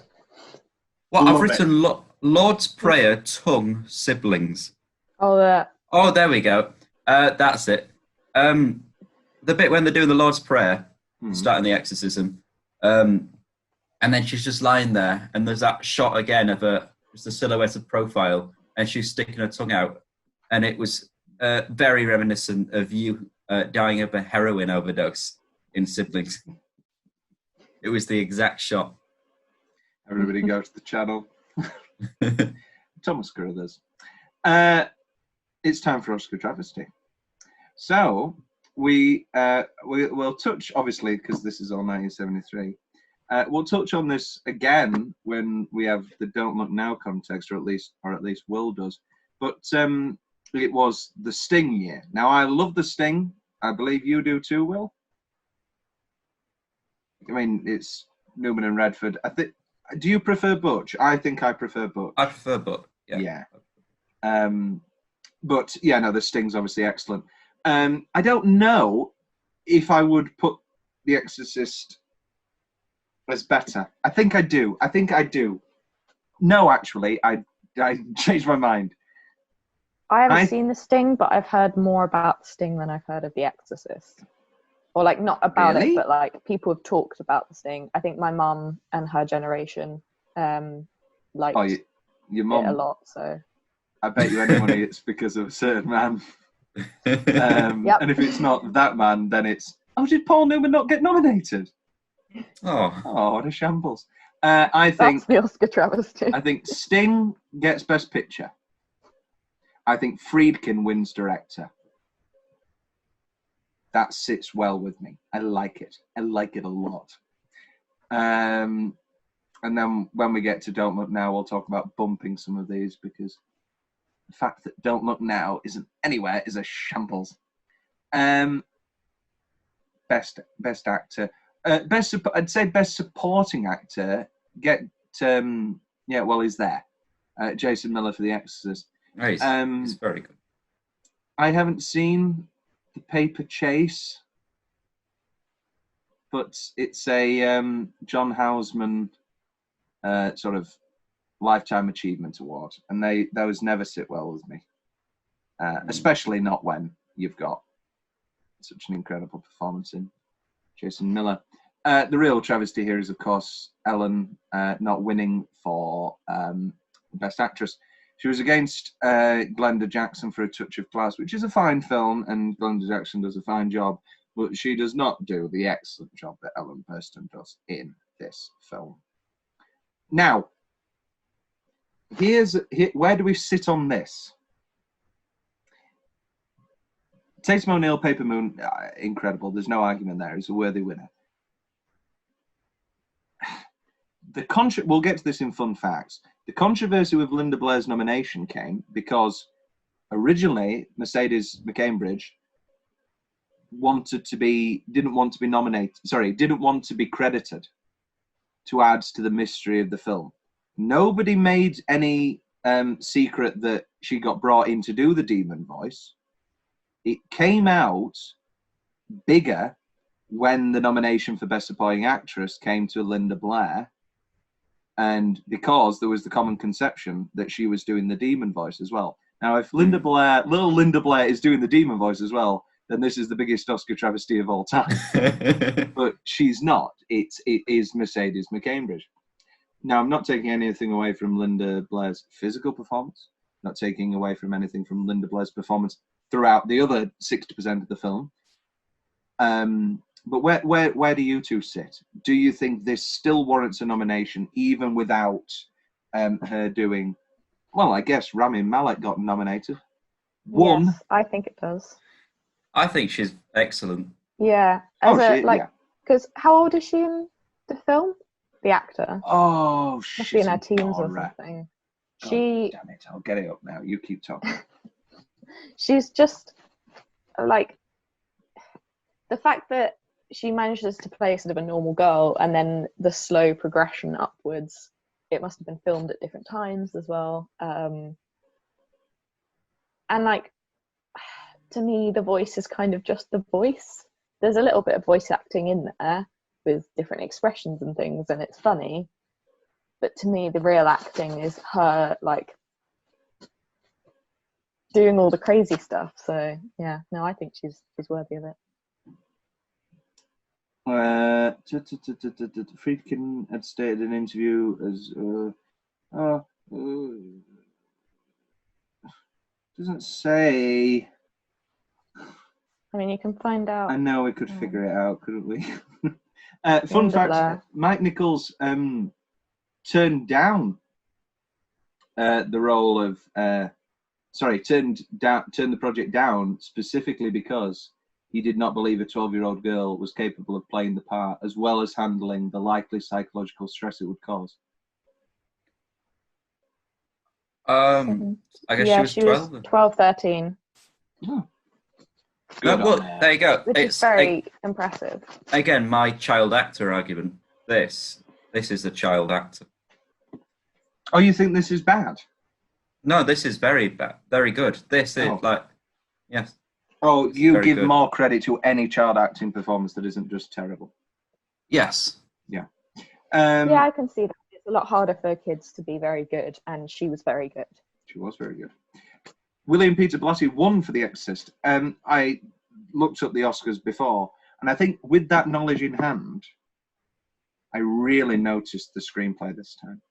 written Lord's Prayer, tongue, siblings. Oh, there we go. That's it. The bit when they're doing the Lord's Prayer, starting the exorcism, and then she's just lying there, and there's that shot again of just a silhouette of profile, and she's sticking her tongue out, and it was very reminiscent of you dying of a heroin overdose in Siblings. It was the exact shot. Everybody go to the channel. Thomas Carruthers. It's time for Oscar Travesty. So we'll touch, obviously, because this is all 1973. We'll touch on this again when we have the Don't Look Now context, or at least Will does. But it was the Sting year. Now, I love the Sting. I believe you do too, Will. I mean, it's Newman and Redford. Do you prefer Butch? I think I prefer Butch. I prefer Butch. Yeah. But yeah, no, the Sting's obviously excellent. I don't know if I would put The Exorcist as better. I think I do. No, actually, I changed my mind. I haven't seen The Sting, but I've heard more about The Sting than I've heard of The Exorcist. Or like not about it, but like people have talked about The Sting. I think my mum and her generation liked your mum it a lot. So I bet you any money it's because of a certain man. And if it's not that man, then it's did Paul Newman not get nominated? Oh, what a shambles! I think that's the Oscar travesty. I think Sting gets Best Picture. I think Friedkin wins Director. That sits well with me. I like it. I like it a lot. And then when we get to Don't Look Now, we'll talk about bumping some of these because the fact that Don't Look Now isn't anywhere is a shambles. Best actor. I'd say best supporting actor. He's there. Jason Miller for The Exorcist. Nice. He's very good. I haven't seen The Paper Chase, but it's a John Houseman sort of Lifetime Achievement Award, and those never sit well with me, especially not when you've got such an incredible performance in Jason Miller. The real travesty here is, of course, Ellen not winning for Best Actress. She was against Glenda Jackson for A Touch of Class, which is a fine film, and Glenda Jackson does a fine job, but she does not do the excellent job that Ellen Burstyn does in this film. Now, where do we sit on this? Tatum O'Neal, Paper Moon, incredible. There's no argument there. He's a worthy winner. We'll get to this in fun facts. The controversy with Linda Blair's nomination came because originally Mercedes McCambridge didn't want to be credited to add to the mystery of the film. Nobody made any secret that she got brought in to do the demon voice. It came out bigger when the nomination for Best Supporting Actress came to Linda Blair, and because there was the common conception that she was doing the demon voice as well. Now, if little Linda Blair is doing the demon voice as well, then this is the biggest Oscar travesty of all time. But she's not. It is Mercedes McCambridge. Now, I'm not taking anything away from Linda Blair's physical performance, not taking away from anything from Linda Blair's performance throughout the other 60% of the film. But where do you two sit? Do you think this still warrants a nomination, even without her doing? Well, I guess Rami Malek got nominated. Yes, I think it does. I think she's excellent. Yeah, because how old is she in the film? The actor. Oh, must be in her teens or something. Damn it! I'll get it up now. You keep talking. She's just like the fact that she manages to play sort of a normal girl, and then the slow progression upwards. It must have been filmed at different times as well. And like, to me, the voice is kind of just the voice. There's a little bit of voice acting in there with different expressions and things, and it's funny. But to me, the real acting is her like doing all the crazy stuff. So yeah, no, I think she's worthy of it. Friedkin had stated in an interview as doesn't say. I mean, you can find out. I know we could figure it out, couldn't we? Fun fact: Mike Nichols turned down the role of. Turned the project down specifically because he did not believe a 12-year-old girl was capable of playing the part, as well as handling the likely psychological stress it would cause. I guess she was 12. 12, 13. Oh. Well, there you go. It's very impressive. Again, my child actor argument. This is a child actor. Oh, you think this is bad? No, this is very bad. Very good. This is yes. Oh, you give good. More credit to any child acting performance that isn't just terrible. Yes. Yeah. I can see that. It's a lot harder for kids to be very good, and she was very good. She was very good. William Peter Blatty won for The Exorcist. I looked up the Oscars before, and I think with that knowledge in hand, I really noticed the screenplay this time.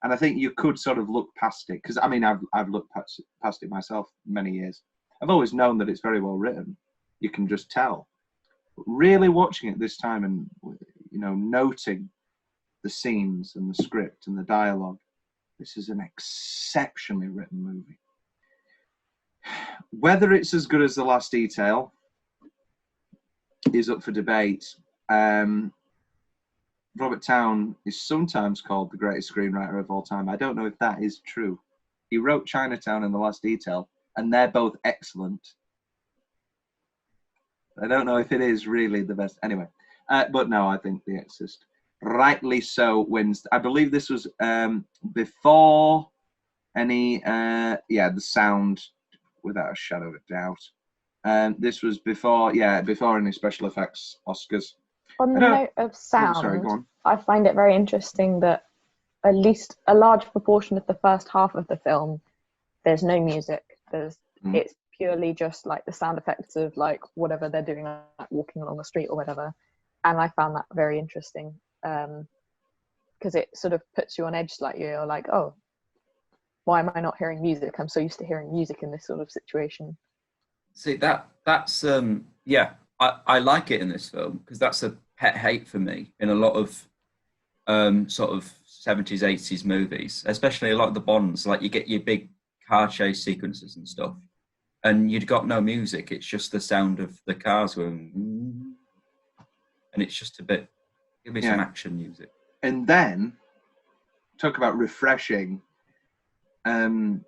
And I think you could sort of look past it, because I mean, I've looked past it myself many years. I've always known that it's very well written. You can just tell. But really watching it this time and, you know, noting the scenes and the script and the dialogue, this is an exceptionally written movie. Whether it's as good as The Last Detail is up for debate. Robert Towne is sometimes called the greatest screenwriter of all time. I don't know if that is true. He wrote Chinatown and The Last Detail, and they're both excellent. I don't know if it is really the best. Anyway, but no, I think The Exorcist, rightly so, wins. I believe this was before any, The Sound, without a shadow of a doubt. This was before any special effects Oscars. On the note of sound, I find it very interesting that at least a large proportion of the first half of the film, there's no music. It's purely just like the sound effects of like whatever they're doing, like walking along the street or whatever. And I found that very interesting because it sort of puts you on edge slightly. You're like, oh, why am I not hearing music? I'm so used to hearing music in this sort of situation. See, that's yeah, I like it in this film because that's a pet hate for me in a lot of sort of 70s, 80s movies, especially a lot of the Bonds. Like you get your big car chase sequences and stuff, and you've got no music. It's just the sound of the cars going, and it's just a bit. Give me some action music. And then talk about refreshing. Now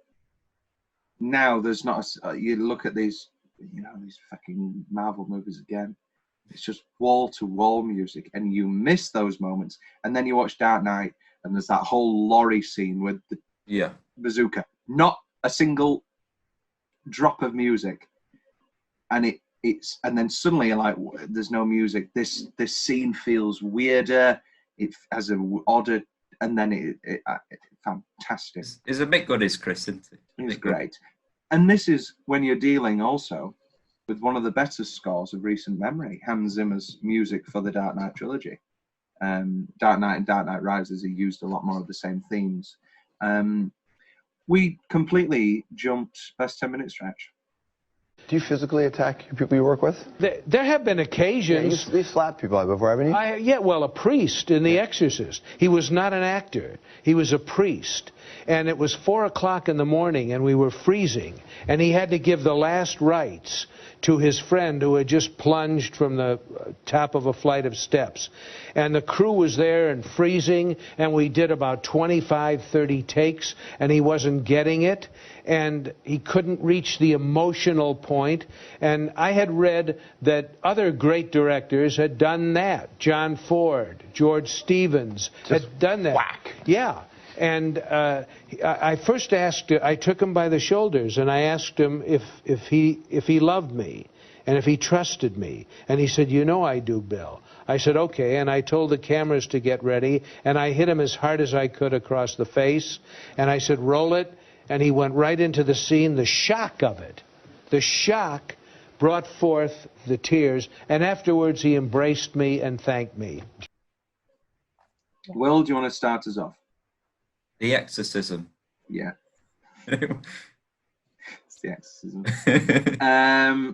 there's not. You look at these, these fucking Marvel movies again. It's just wall to wall music, and you miss those moments. And then you watch Dark Knight, and there's that whole lorry scene with the bazooka. Not a single drop of music, and and then suddenly you're like, there's no music. This scene feels weirder. It has an odder, and then it fantastic. It's a bit good, is Chris, isn't it? It's great. And this is when you're dealing also with one of the better scores of recent memory, Hans Zimmer's music for the Dark Knight trilogy. Dark Knight and Dark Knight Rises, he used a lot more of the same themes. We completely jumped best 10-minute stretch. Do you physically attack people you work with? There have been occasions. You slapped people before, haven't you? Yeah, well, a priest in The Exorcist. He was not an actor. He was a priest. And it was 4 o'clock in the morning, and we were freezing. And he had to give the last rites to his friend who had just plunged from the top of a flight of steps. And the crew was there and freezing, and we did about 25, 30 takes, and he wasn't getting it, and he couldn't reach the emotional point. And I had read that other great directors had done that. John Ford, George Stevens had done that. Whack. Yeah. And I first asked, I took him by the shoulders, and I asked him if he loved me and if he trusted me. And he said, I do, Bill. I said, okay. And I told the cameras to get ready, and I hit him as hard as I could across the face. And I said, roll it. And he went right into the scene. The shock of it, the shock brought forth the tears. And afterwards, he embraced me and thanked me. Will, do you want to start us off? The Exorcism. Yeah. It's The Exorcism.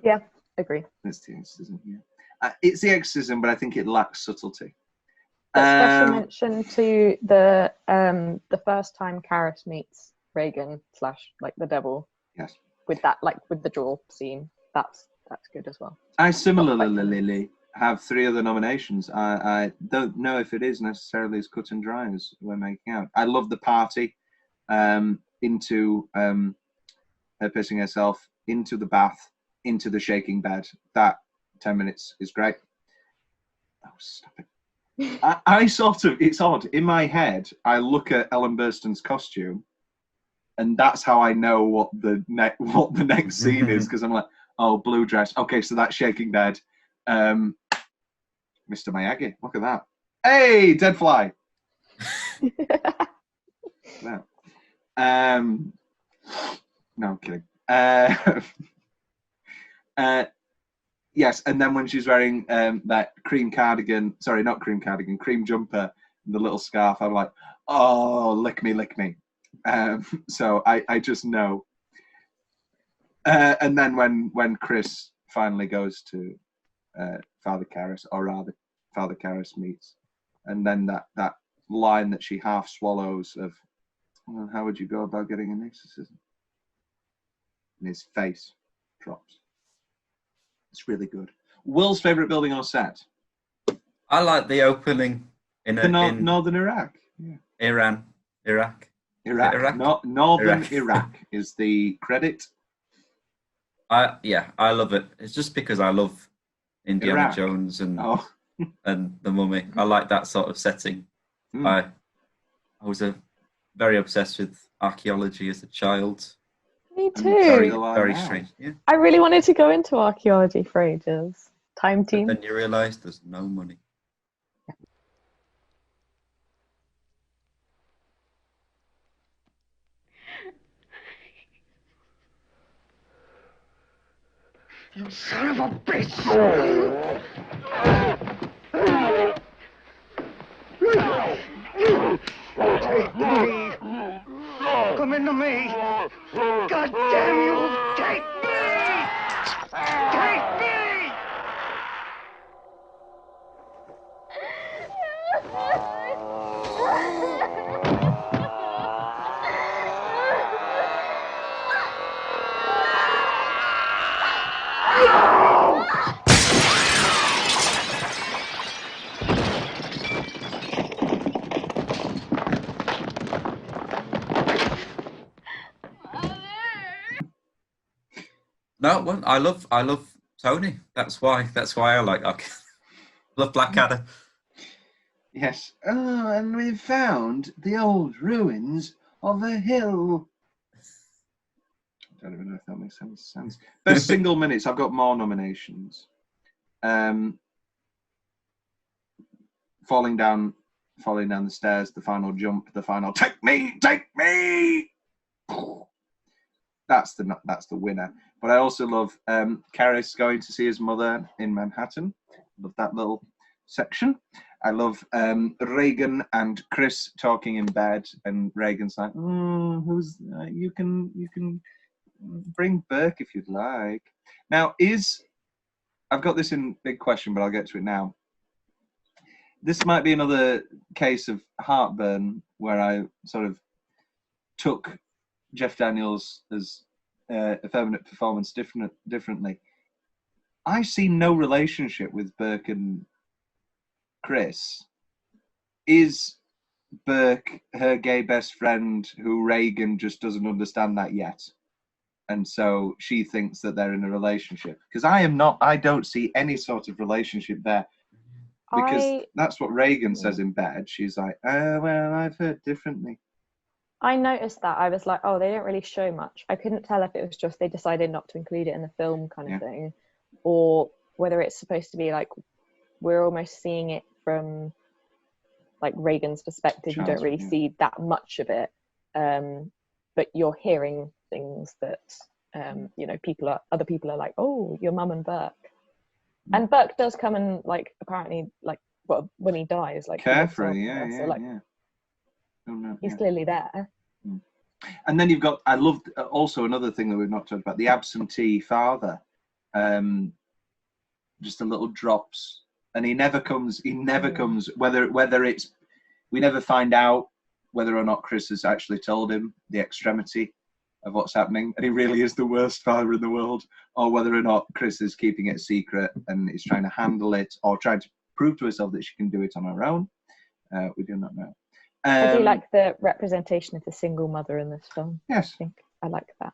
Yeah, agree. It's The Exorcism, yeah. It's The Exorcism, but I think it lacks subtlety. Special mention to the first time Carruthers meets Reagan / like the devil. Yes. With that, like with the jaw scene. That's good as well. I similarly have 3 other nominations. I don't know if it is necessarily as cut and dry as we're making out. I love the party, into her pissing herself, into the bath, into the shaking bed. That 10 minutes is great. Oh, stop it. I sort of, it's odd. In my head, I look at Ellen Burstyn's costume, and that's how I know what the next scene is, because I'm like, oh, blue dress. Okay, so that's shaking bed. Mr. Miyagi, look at that. Hey, dead fly. No. No, I'm kidding. Yes, and then when she's wearing that cream jumper, and the little scarf, I'm like, oh, lick me. So I just know. And then when Chris finally goes to Father Karras, or rather Father Karras meets, and then that line that she half swallows of, well, how would you go about getting an exorcism? And his face drops. It's really good. Will's favourite building on set? I like the opening in northern Iraq. Yeah. Iraq. Northern Iraq is the credit. I love it. It's just because I love Indiana Jones and the Mummy. I like that sort of setting. I was very obsessed with archaeology as a child. Me too. Very strange. Yeah. I really wanted to go into archaeology for ages. Time team. But then you realise there's no money. You son of a bitch! Take me! Come into me! God damn you! Take me! Take me! No, well, I love Tony. That's why I like. I love Blackadder. Yes. Oh, and we've found the old ruins of a hill. I don't even know if that makes any sense. Best single minutes. I've got more nominations. Falling down the stairs, the final jump, the final take me. That's the winner. But I also love Carruthers going to see his mother in Manhattan. Love that little section. I love Reagan and Chris talking in bed, and Reagan's like, "Who's you can bring Burke if you'd like." Now, I've got this in big question, but I'll get to it now. This might be another case of heartburn where I sort of took Jeff Daniels as effeminate performance differently. I see no relationship with Burke and Chris. Is Burke her gay best friend who Reagan just doesn't understand that yet? And so she thinks that they're in a relationship. Because I don't see any sort of relationship there. Because that's what Reagan says in bed. She's like, well, I've heard differently. I noticed that. I was like, oh, they didn't really show much. I couldn't tell if it was just they decided not to include it in the film kind of thing, or whether it's supposed to be like we're almost seeing it from like Reagan's perspective. You don't really see that much of it, but you're hearing things that other people are like, oh, your mum and Burke. And Burke does come and like apparently like when he dies, like carefree, he's clearly there. And then I loved also another thing that we've not talked about, the absentee father. Just the little drops, and he never comes. Whether it's we never find out whether or not Chris has actually told him the extremity of what's happening, and he really is the worst father in the world, or whether or not Chris is keeping it secret and is trying to handle it or trying to prove to herself that she can do it on her own. We do not know. I do like the representation of the single mother in this film. Yes. I think I like that,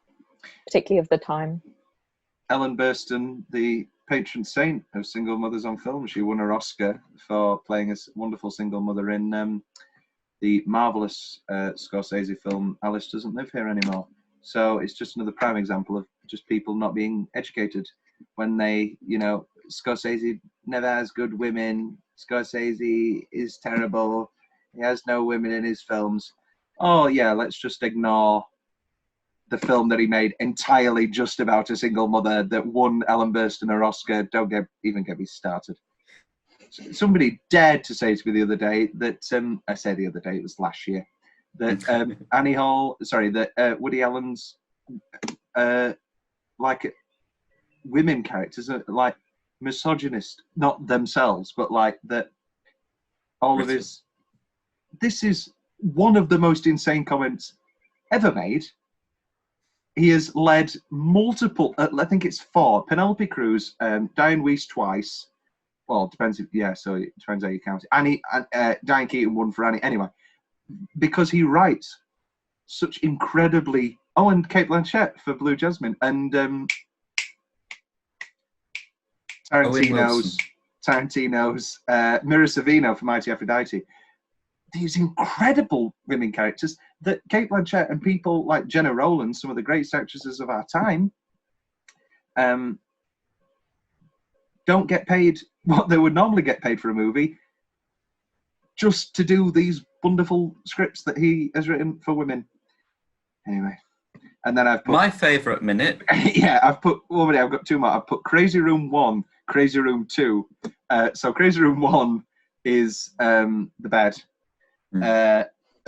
particularly of the time. Ellen Burstyn, the patron saint of single mothers on film. She won her Oscar for playing a wonderful single mother in the marvellous Scorsese film Alice Doesn't Live Here Anymore. So it's just another prime example of just people not being educated when they, Scorsese never has good women. Scorsese is terrible. He has no women in his films. Oh, yeah, let's just ignore the film that he made entirely just about a single mother that won Ellen Burstyn her Oscar. Don't even get me started. Somebody dared to say to me the other day that, I say the other day, it was last year, that that Woody Allen's like women characters are like misogynist, not themselves, but like that all of his... This is one of the most insane comments ever made. He has led multiple, I think it's 4, Penelope Cruz, Diane Weiss twice. Well, it depends so it depends how you count it. Annie, Diane Keaton won for Annie. Anyway, because he writes such incredibly... Oh, and Cate Blanchett for Blue Jasmine. And Tarantino's Mira Sorvino for Mighty Aphrodite. These incredible women characters that Cate Blanchett and people like Jenna Rowlands, some of the greatest actresses of our time, don't get paid what they would normally get paid for a movie just to do these wonderful scripts that he has written for women. Anyway, and then I've put... My favourite minute. Yeah, I've got 2 more. I've put Crazy Room 1, Crazy Room 2. So Crazy Room 1 is the bed.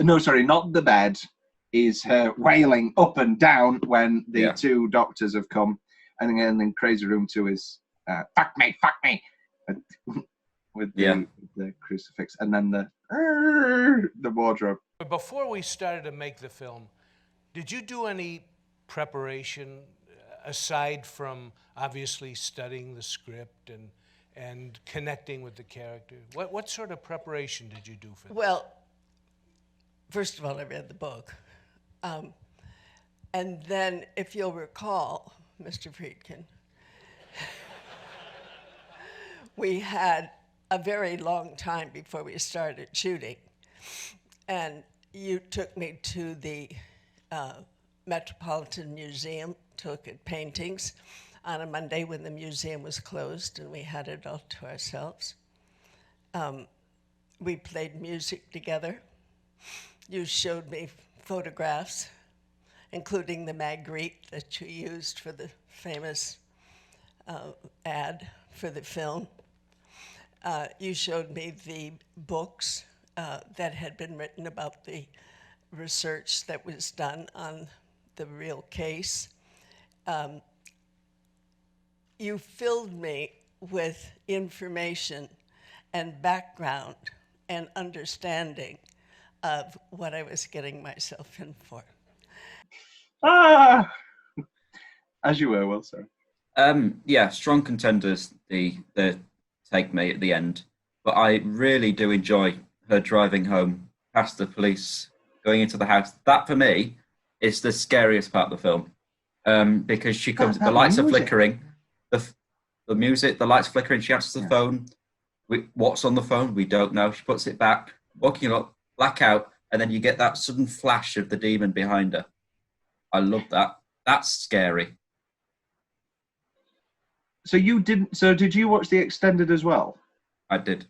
No, sorry, not the bed. is her wailing up and down when the two doctors have come, and then Crazy Room 2 is fuck me, with the crucifix, and then the wardrobe. Before we started to make the film, did you do any preparation aside from obviously studying the script and connecting with the character? What sort of preparation did you do for that? Well, first of all, I read the book. And then, if you'll recall, Mr. Friedkin, we had a very long time before we started shooting. And you took me to the Metropolitan Museum to look at paintings on a Monday when the museum was closed, and we had it all to ourselves. We played music together. You showed me photographs, including the Magritte that you used for the famous ad for the film. You showed me the books that had been written about the research that was done on the real case. You filled me with information and background and understanding of what I was getting myself in for. As you were, Will, sorry. Yeah, strong contenders, the Take Me at the end. But I really do enjoy her driving home past the police, going into the house. That, for me, is the scariest part of the film. Because she comes, the lights are flickering, the music, the lights flickering, she answers the phone. What's on the phone? We don't know. She puts it back, walking up, blackout, and then you get that sudden flash of the demon behind her. I love that. That's scary. So did you watch the extended as well? I did.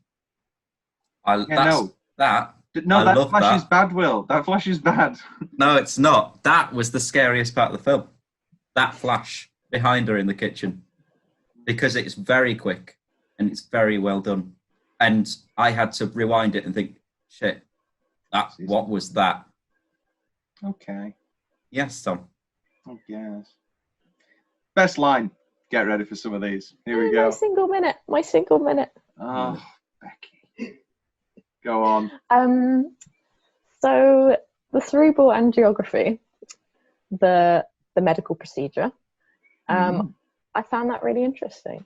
That love flash that. is bad, Will. That flash is bad. No, it's not. That was the scariest part of the film. That flash behind her in the kitchen. Because it's very quick and it's very well done. And I had to rewind it and think, shit, what was that? Okay. Yes, Tom. Oh, yes. Best line. Get ready for some of these. Here we go. My single minute. Oh, Becky. Go on. So the cerebral angiography, the medical procedure, I found that really interesting.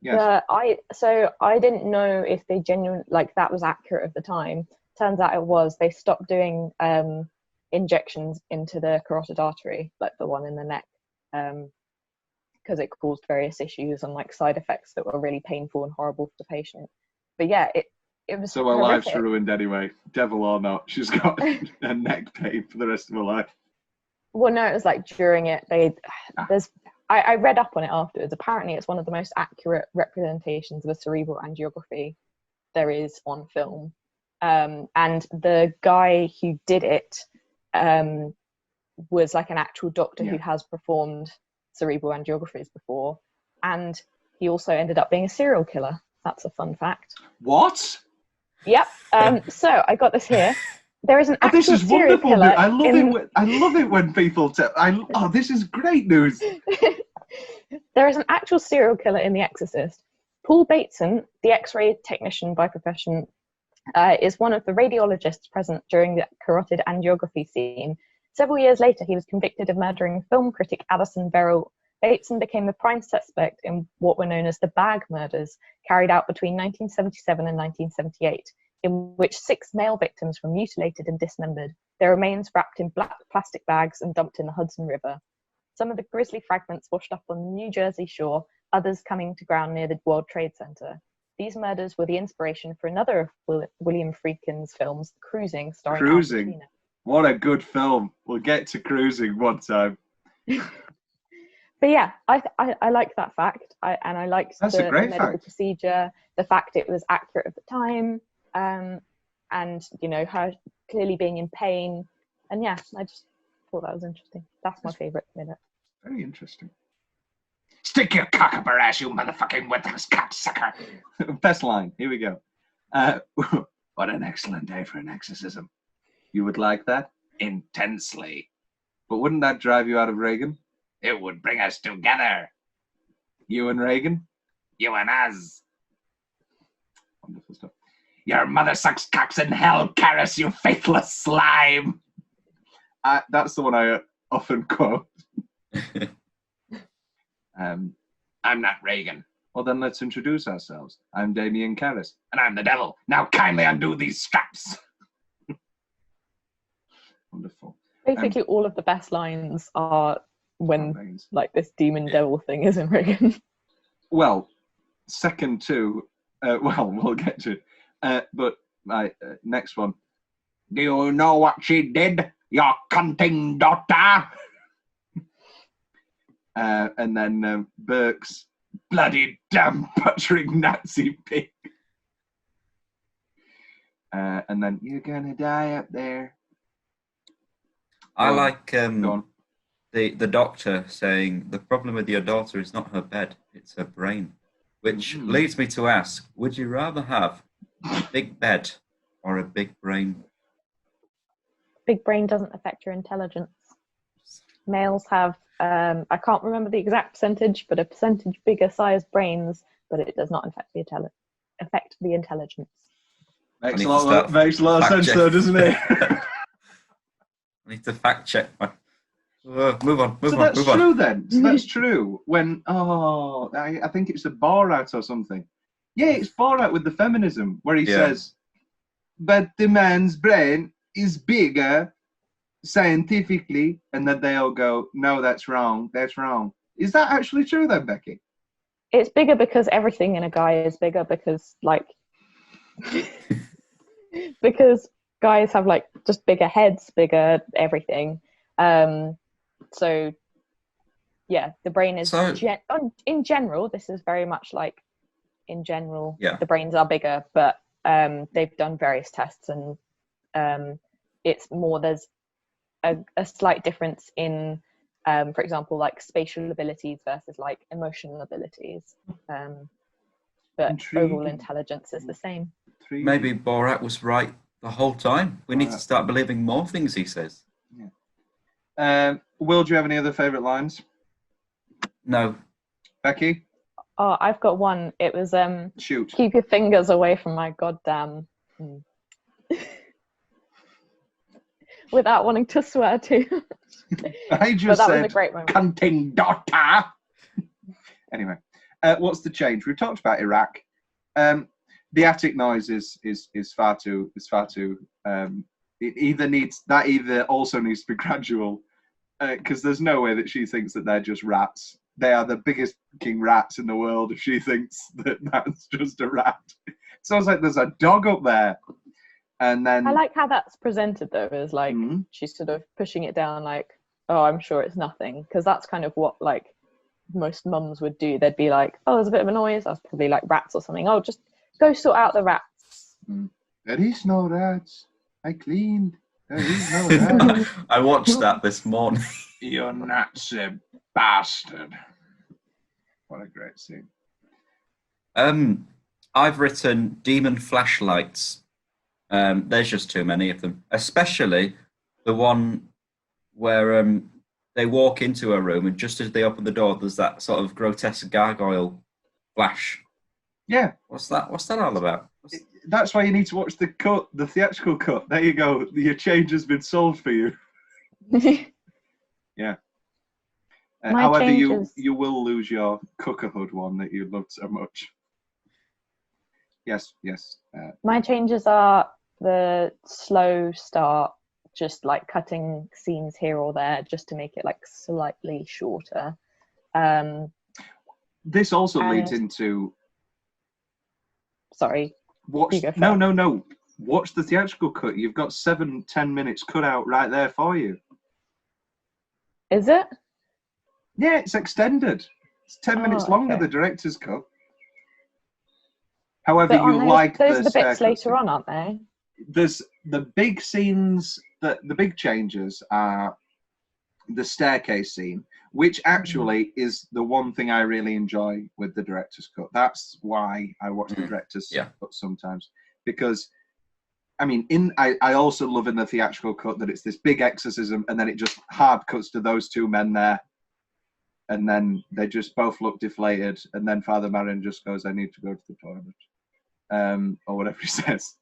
Yes. I didn't know if they that was accurate at the time. Turns out it was. They stopped doing injections into the carotid artery, like the one in the neck, because it caused various issues and side effects that were really painful and horrible for the patient. But yeah, it was. So her life's ruined anyway. Devil or not, she's got a neck pain for the rest of her life. Well, no, it was during it. I read up on it afterwards. Apparently, it's one of the most accurate representations of a cerebral angiography there is on film. And the guy who did it was an actual doctor who has performed cerebral angiographies before, and he also ended up being a serial killer. That's a fun fact. What? Yep. So I got this here. There is an actual this is serial wonderful. killer. I love it when people tell. This is great news. There is an actual serial killer in The Exorcist. Paul Bateson, the X-ray technician by profession, is one of the radiologists present during the carotid angiography scene. Several years later, he was convicted of murdering film critic Addison Verrill. Bateson became the prime suspect in what were known as the Bag murders, carried out between 1977 and 1978, in which 6 male victims were mutilated and dismembered, their remains wrapped in black plastic bags and dumped in the Hudson River. Some of the grisly fragments washed up on the New Jersey shore, others coming to ground near the World Trade Center. These murders were the inspiration for another of William Friedkin's films, Cruising, starring Cruising. Al Pacino. What a good film. We'll get to Cruising one time. But yeah, I like that fact. I liked the medical procedure, the fact it was accurate at the time, and her clearly being in pain. And yeah, I just thought that was interesting. That's my favourite minute. Very interesting. Stick your cock up her ass, you motherfucking worthless cocksucker. Best line. Here we go. What an excellent day for an exorcism. You would like that? intensely. But wouldn't that drive you out of Reagan? It would bring us together. You and Reagan, you and us. Wonderful stuff. Your mother sucks cocks in hell, Carruthers, you faithless slime. That's the one I often quote. I'm not Reagan. Well, then let's introduce ourselves. I'm Damien Carruthers, and I'm the devil. Now kindly undo these straps. Wonderful. Basically, all of the best lines are when like this demon devil thing is in Reagan. Well, second to, well, we'll get to it. But my next one. Do you know what she did, your cunting daughter? And then Burke's bloody damn butchering Nazi pig. And then you're gonna die up there. I like the doctor saying the problem with your daughter is not her bed, it's her brain. Which leads me to ask, would you rather have a big bed or a big brain? Big brain doesn't affect your intelligence. Males have, I can't remember the exact percentage, but a percentage bigger sized brains, but it does not affect the intelligence. Makes a lot of sense though, doesn't it? I need to fact check my... move on. So that's true then. So that's true. When, I think it's a Borat or something. Yeah, it's Borat with the feminism, where he says, but the man's brain is bigger scientifically, and then they all go, no, that's wrong. Is that actually true then, Becky? It's bigger because everything in a guy is bigger because, like, because guys have, like, just bigger heads, bigger everything. So, yeah, the brain is, in general, this is very much like, in general, the brains are bigger, but they've done various tests, and it's more, there's a slight difference in, for example, like spatial abilities versus like emotional abilities. But overall intelligence is the same. Maybe Borat was right the whole time. We need to start believing more things he says. Will, do you have any other favourite lines? No. Becky? Oh, I've got one. It was shoot. Keep your fingers away from my goddamn without wanting to swear too. I just said, was a great moment. Cunting daughter. Anyway, what's the change? We've talked about Iraq. The attic noise is far too. It either also needs to be gradual, because there's no way that she thinks that they're just rats. They are the biggest fucking rats in the world if she thinks that that's just a rat. It sounds like there's a dog up there. And then I like how that's presented though, as like she's sort of pushing it down like, oh, I'm sure it's nothing, because that's kind of what like most mums would do. They'd be like, oh, there's a bit of a noise, that's probably like rats or something. Oh, just go sort out the rats. There is no rats. I cleaned. There is no rats. I watched that this morning. You Nazi bastard. What a great scene. I've written demon flashlights. There's just too many of them, especially the one where they walk into a room and just as they open the door, there's that sort of grotesque gargoyle flash. Yeah. What's that all about? That's why you need to watch the cut, the theatrical cut. There you go. Your change has been solved for you. Yeah. However, you will lose your Cookerhood one that you loved so much. Yes. My changes are the slow start, just like cutting scenes here or there, just to make it like slightly shorter. This also leads into. Sorry. No. Watch the theatrical cut. You've got 7-10 minutes cut out right there for you. Is it? Yeah, it's extended. It's 10 minutes longer, the director's cut. However, those are the bits later on, aren't they? There's the big scenes, the big changes are the staircase scene, which actually is the one thing I really enjoy with the director's cut. That's why I watch the director's cut sometimes, because I mean, I also love in the theatrical cut that it's this big exorcism, and then it just hard cuts to those two men there, and then they just both look deflated, and then Father Marin just goes, "I need to go to the toilet," or whatever he says.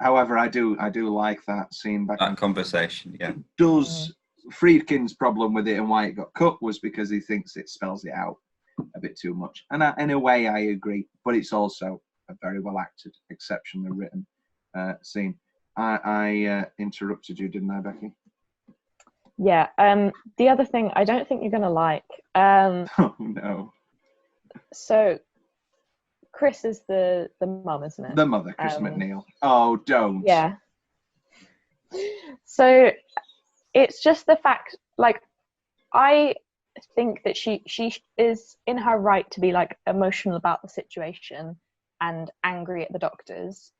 However, I do like that scene back. That conversation, yeah. Does Friedkin's problem with it and why it got cut was because he thinks it spells it out a bit too much, and in a way I agree, but it's also a very well acted, exceptionally written scene. I interrupted you, didn't I, Becky? Yeah. The other thing I don't think you're gonna like. Oh no. So Chris is the mum, isn't it? The mother, Chris McNeil. Oh, don't. Yeah. So it's just the fact, like, I think that she is in her right to be like emotional about the situation and angry at the doctors,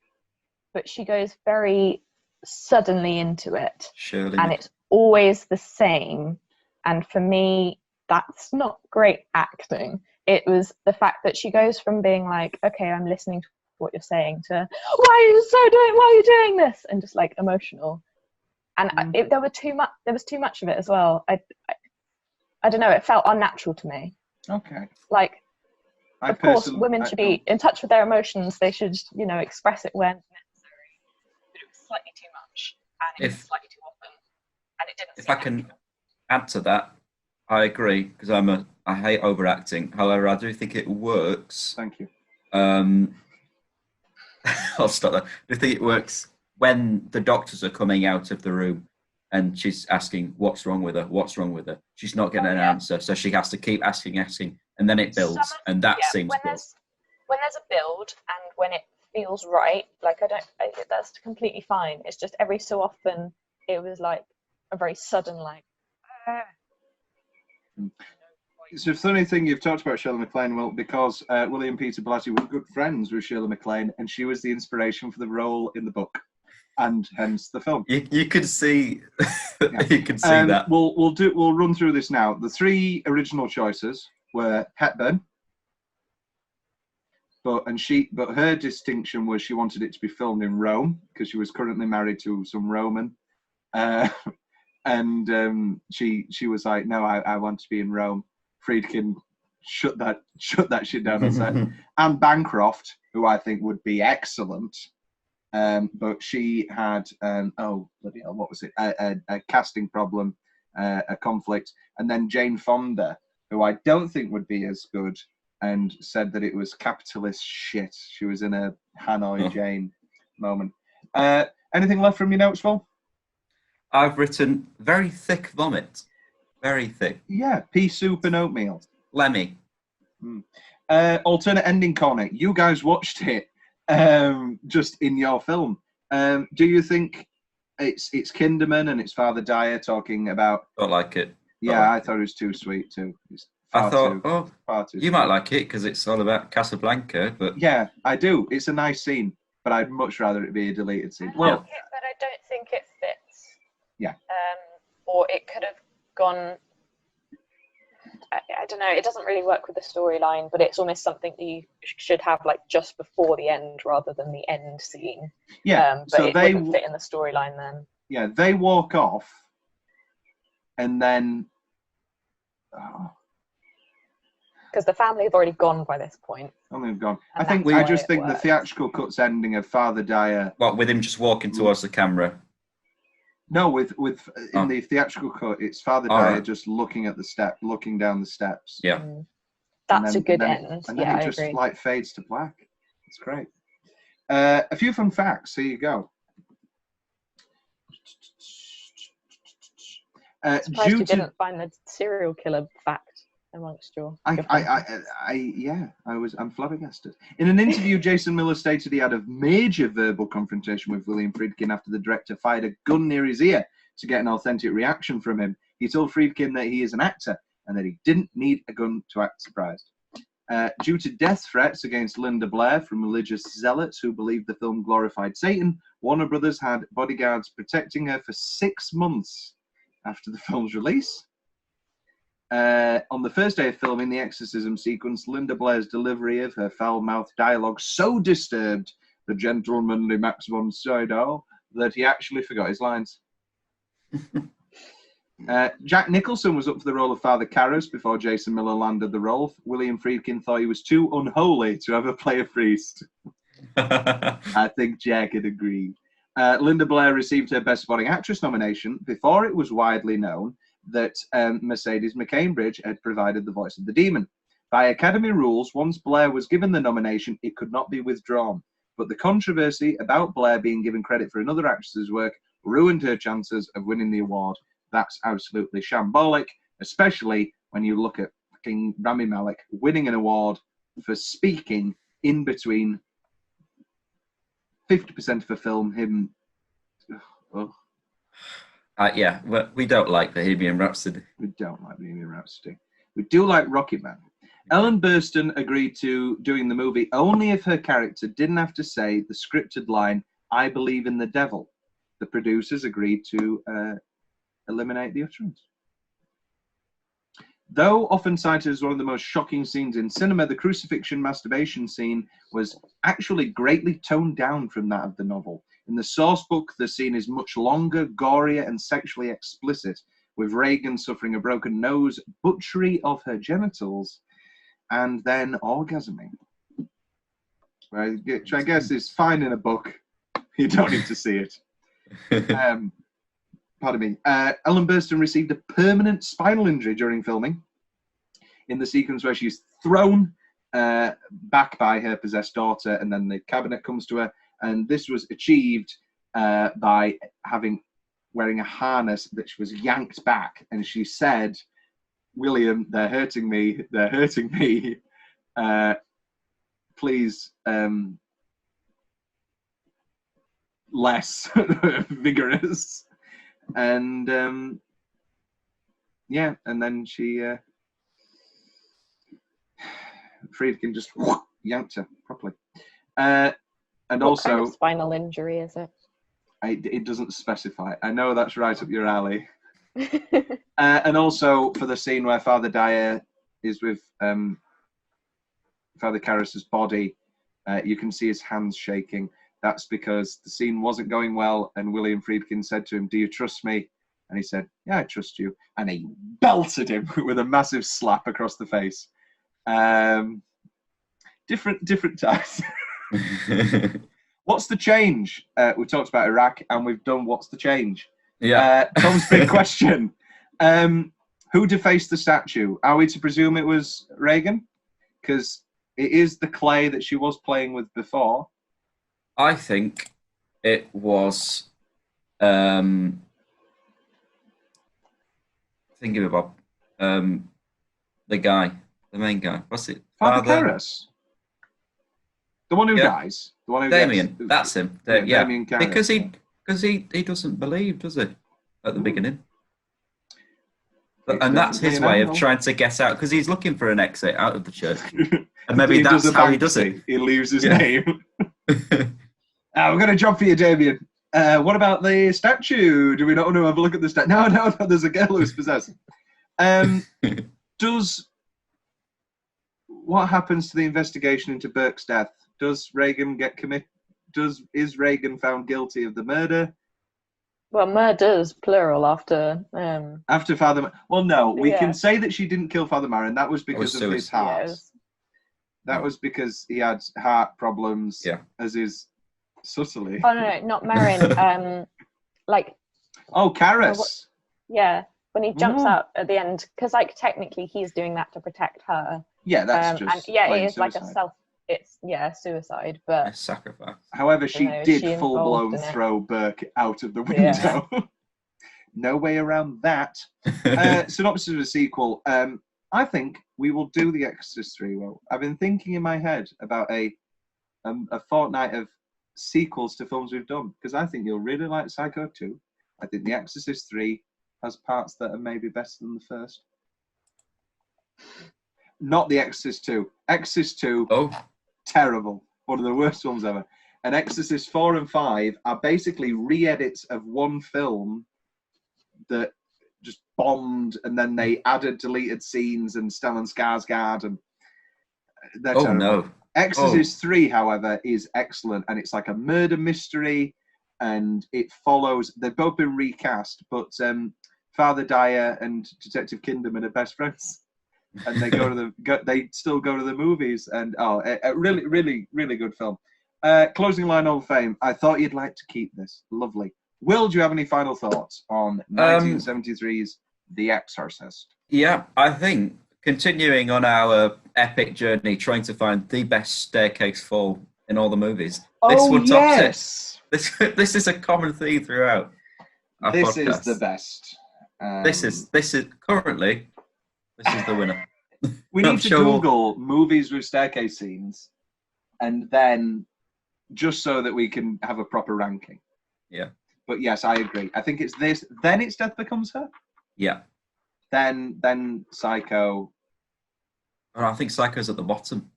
but she goes very suddenly into it. Surely. And it's always the same. And for me, that's not great acting. It was the fact that she goes from being like, okay, I'm listening to what you're saying, to why are you doing this, and just like emotional. And there was too much of it as well. I don't know, it felt unnatural to me. Okay. Like, of course, women should be in touch with their emotions. They should, express it when necessary. But it was slightly too much, and it was slightly too often, and it didn't. If I can add to that, I agree, because I hate overacting. However, I do think it works. Thank you. I'll stop there. I do think it works when the doctors are coming out of the room and she's asking, what's wrong with her? What's wrong with her? She's not getting an answer, so she has to keep asking, and then it builds, and that seems good. When there's a build and when it feels right, like that's completely fine. It's just every so often it was like a very sudden, like. It's a funny thing you've talked about Shirley MacLaine, well, because William Peter Blatty was good friends with Shirley MacLaine, and she was the inspiration for the role in the book, and hence the film. You could see, you could see that. We'll run through this now. The three original choices were Hepburn, but her distinction was she wanted it to be filmed in Rome because she was currently married to some Roman. And she was like, no, I want to be in Rome. Friedkin shut that shit down and said, and Bancroft, who I think would be excellent, but she had bloody hell, what was it? A casting problem, a conflict, and then Jane Fonda, who I don't think would be as good, and said that it was capitalist shit. She was in a Hanoi Jane moment. Anything left from your notes, Phil? I've written very thick vomit. Very thick. Yeah, pea soup and oatmeal. Lemmy. Alternate ending corner. You guys watched it just in your film. Do you think it's Kinderman and it's Father Dyer talking about... Don't like it. Yeah, I thought it was too sweet too. I thought, far too you sweet. might like it because it's all about Casablanca, but... Yeah, I do. It's a nice scene, but I'd much rather it be a deleted scene. I like it, but I don't think it fits. Yeah. Or it could have gone... I don't know, it doesn't really work with the storyline, but it's almost something that you should have like just before the end rather than the end scene. Yeah, but it wouldn't fit in the storyline then. Yeah, they walk off, and then... Because the family have already gone by this point. They've gone. I just think the theatrical cut's ending of Father Dyer... What, with him just walking towards the camera? No, in the theatrical cut, it's Father Dyer just looking at the looking down the steps. Yeah. That's a good end. And then it just like fades to black. It's great. A few fun facts. Here you go. I'm surprised you didn't find the serial killer fact amongst your... I'm flabbergasted. In an interview, Jason Miller stated he had a major verbal confrontation with William Friedkin after the director fired a gun near his ear to get an authentic reaction from him. He told Friedkin that he is an actor and that he didn't need a gun to act surprised. Due to death threats against Linda Blair from religious zealots who believed the film glorified Satan, Warner Brothers had bodyguards protecting her for 6 months after the film's release. On the first day of filming the exorcism sequence, Linda Blair's delivery of her foul-mouthed dialogue so disturbed the gentlemanly Max von Sydow, that he actually forgot his lines. Jack Nicholson was up for the role of Father Carruthers before Jason Miller landed the role. William Friedkin thought he was too unholy to ever play a priest. I think Jack had agreed. Linda Blair received her Best Supporting Actress nomination before it was widely known that Mercedes McCambridge had provided the voice of the demon. By Academy rules, once Blair was given the nomination, it could not be withdrawn. But the controversy about Blair being given credit for another actress's work ruined her chances of winning the award. That's absolutely shambolic, especially when you look at fucking Rami Malek winning an award for speaking in between 50% of a film, him... Yeah, but we don't like Bohemian Rhapsody. We don't like Bohemian Rhapsody. We do like Rocket Man. Ellen Burstyn agreed to doing the movie only if her character didn't have to say the scripted line, "I believe in the devil." The producers agreed to eliminate the utterance. Though often cited as one of the most shocking scenes in cinema, the crucifixion masturbation scene was actually greatly toned down from that of the novel. In the source book, the scene is much longer, gorier, and sexually explicit, with Reagan suffering a broken nose, butchery of her genitals, and then orgasming. Which I guess is fine in a book. You don't need to see it. Pardon me. Ellen Burstyn received a permanent spinal injury during filming in the sequence where she's thrown back by her possessed daughter, and then the cabinet comes to her. And this was achieved by wearing a harness that was yanked back. And she said, "William, they're hurting me. They're hurting me. Please, less vigorous." And yeah, and then she Friedkin just yanked her properly. And what also, kind of spinal injury is it? It doesn't specify. I know that's right up your alley. And also for the scene where Father Dyer is with Father Karras' body, you can see his hands shaking. That's because the scene wasn't going well, and William Friedkin said to him, "Do you trust me?" And he said, "Yeah, I trust you." And he belted him with a massive slap across the face. Different times. What's the change? We talked about Iraq, and we've done what's the change. Yeah. Tom's big question. Who defaced the statue? Are we to presume it was Reagan? Because it is the clay that she was playing with before. I think it was thinking about the main guy. What's it? Father Karras. The one who dies. The one who Damien. That's him. Yeah. Damien Karras. Because he doesn't believe, does he? At the beginning. And that's his way of trying to get out, because he's looking for an exit out of the church. And maybe that's how he does it. He leaves his name. We've got a job for you, Damien. What about the statue? Do we not want to have a look at the statue? No, there's a girl who's possessed. What happens to the investigation into Burke's death? Does Reagan get is Reagan found guilty of the murder? Well, murders, plural, after Father... Well, no, we can say that she didn't kill Father Marin. That was because of his heart. That was because he had heart problems, as is subtly. Oh, no, not Marin. Karras. Yeah, when he jumps out at the end, because, technically he's doing that to protect her. Yeah, that's just... And, it is suicide. It's suicide, but... sacrifice. However, she did full-blown throw Burke out of the window. Yeah. No way around that. Synopsis of a sequel. I think we will do The Exorcist 3. Well, I've been thinking in my head about a fortnight of sequels to films we've done, because I think you'll really like Psycho 2. I think The Exorcist 3 has parts that are maybe better than the first. Not The Exorcist 2. Exorcist 2... Oh. Terrible. One of the worst films ever. And Exorcist 4 and 5 are basically re-edits of one film that just bombed, and then they added deleted scenes and Stellan Skarsgård, and they're terrible. No. Exorcist 3, however, is excellent, and it's like a murder mystery, and it follows. They've both been recast, but Father Dyer and Detective Kinderman are best friends, and they they still go to the movies, and a really, really, really good film. Closing line of fame. I thought you'd like to keep this. Lovely. Will, do you have any final thoughts on 1973's The Exorcist? Yeah, I think continuing on our epic journey, trying to find the best staircase fall in all the movies. This one tops it. This is a common theme throughout our podcast. This is the best. This is currently the winner. We need to Google movies with staircase scenes, and then just so that we can have a proper ranking. Yeah. But yes, I agree. I think it's this. Then it's Death Becomes Her. Yeah. Then Psycho. Oh, I think Psycho's at the bottom.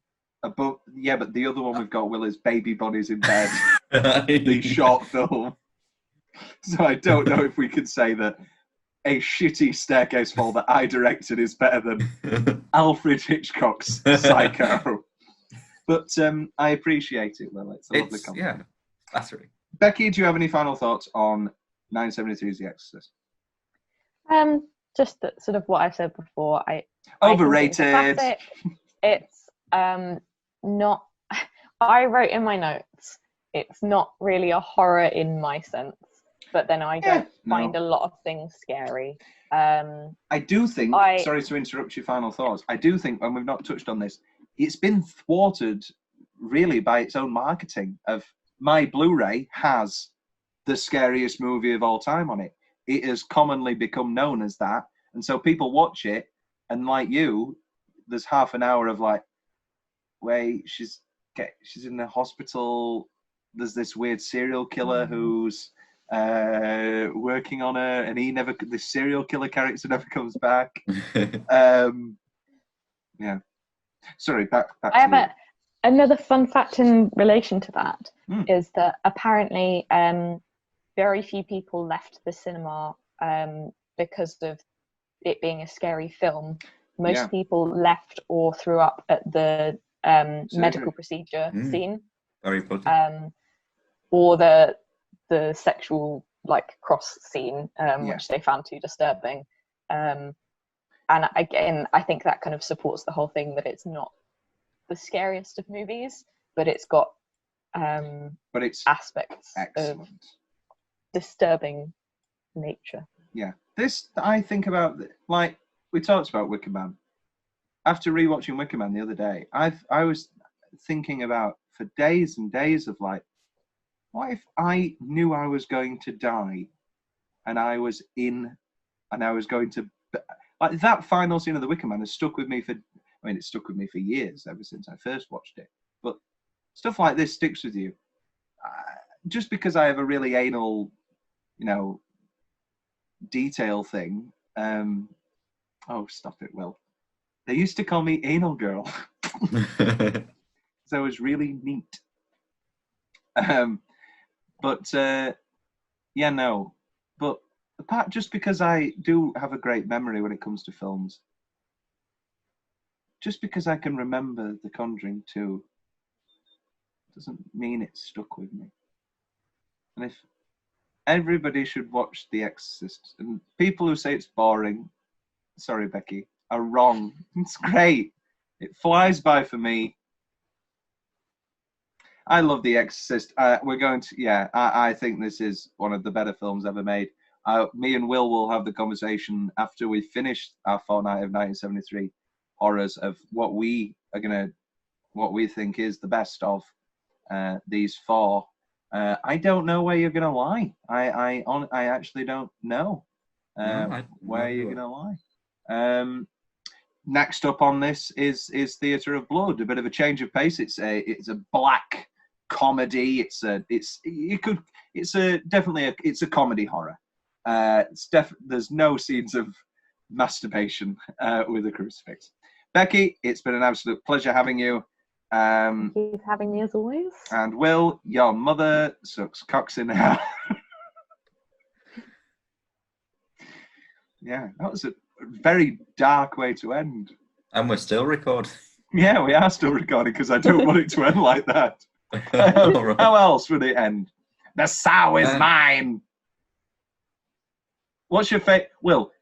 But the other one we've got, Will, is Baby Bodies in Bed, the short film. So I don't know if we could say that a shitty staircase fall that I directed is better than Alfred Hitchcock's Psycho. But I appreciate it, Will. It's a lovely compliment. Yeah, flattering. Becky, do you have any final thoughts on 1973's The Exorcist? Just sort of what I've said before. Overrated. It's not. I wrote in my notes. It's not really a horror in my sense, but then I don't find a lot of things scary. I do think. Sorry to interrupt your final thoughts. I do think, and we've not touched on this, it's been thwarted really by its own marketing. Of my Blu-ray has the scariest movie of all time on it. It has commonly become known as that, and so people watch it, and like you, there's half an hour of like, wait, she's in the hospital. There's this weird serial killer who's working on her, and the serial killer character never comes back. Yeah. Sorry, back I have another fun fact in relation to that is that apparently very few people left the cinema because of it being a scary film. Most people left or threw up at the medical procedure scene. Very positive. Or the sexual cross scene, which they found too disturbing. And again, I think that kind of supports the whole thing that it's not the scariest of movies, but it's got aspects of disturbing nature. Yeah. This, I think about, like, we talked about Wicker Man. After rewatching Wicker Man the other day, I was thinking about, for days and days, of like, what if I knew I was going to die and I was going to, like, that final scene of the Wicker Man has stuck with me it's stuck with me for years, ever since I first watched it. But stuff like this sticks with you. Just because I have a really anal, detail thing. Oh, stop it, Will. They used to call me Anal Girl. So it was really neat. But just because I do have a great memory when it comes to films, just because I can remember The Conjuring 2 doesn't mean it's stuck with me. And if everybody should watch The Exorcist, and people who say it's boring, sorry Becky, are wrong. It's great. It flies by for me. I love The Exorcist. I think this is one of the better films ever made. Me and Will have the conversation after we finish our fortnight of 1973 horrors of what we think is the best of these four. I don't know where you're gonna lie. I actually don't know where you're gonna lie. Next up on this is Theatre of Blood. A bit of a change of pace. It's a black comedy. It's a comedy horror. There's no scenes of masturbation with a crucifix. Becky, it's been an absolute pleasure having you. Thank you for having me as always. And Will, your mother sucks cocks in hell. Yeah, that was a very dark way to end. And we're still recording. Yeah, we are still recording because I don't want it to end like that. How else would it end? The sow is mine. What's your Will?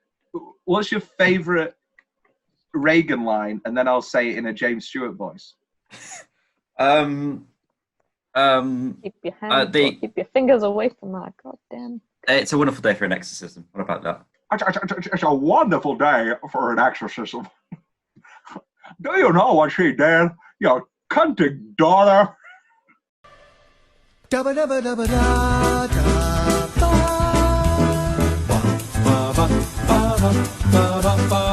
What's your favourite Reagan line? And then I'll say it in a James Stewart voice. Keep your hands, keep your fingers away from that. Goddamn. It's a wonderful day for an exorcism. What about that? It's a wonderful day for an exorcism. Do you know what she did? Your cunting daughter. Dabba dabba dabba da da ba ba ba ba ba ba ba ba.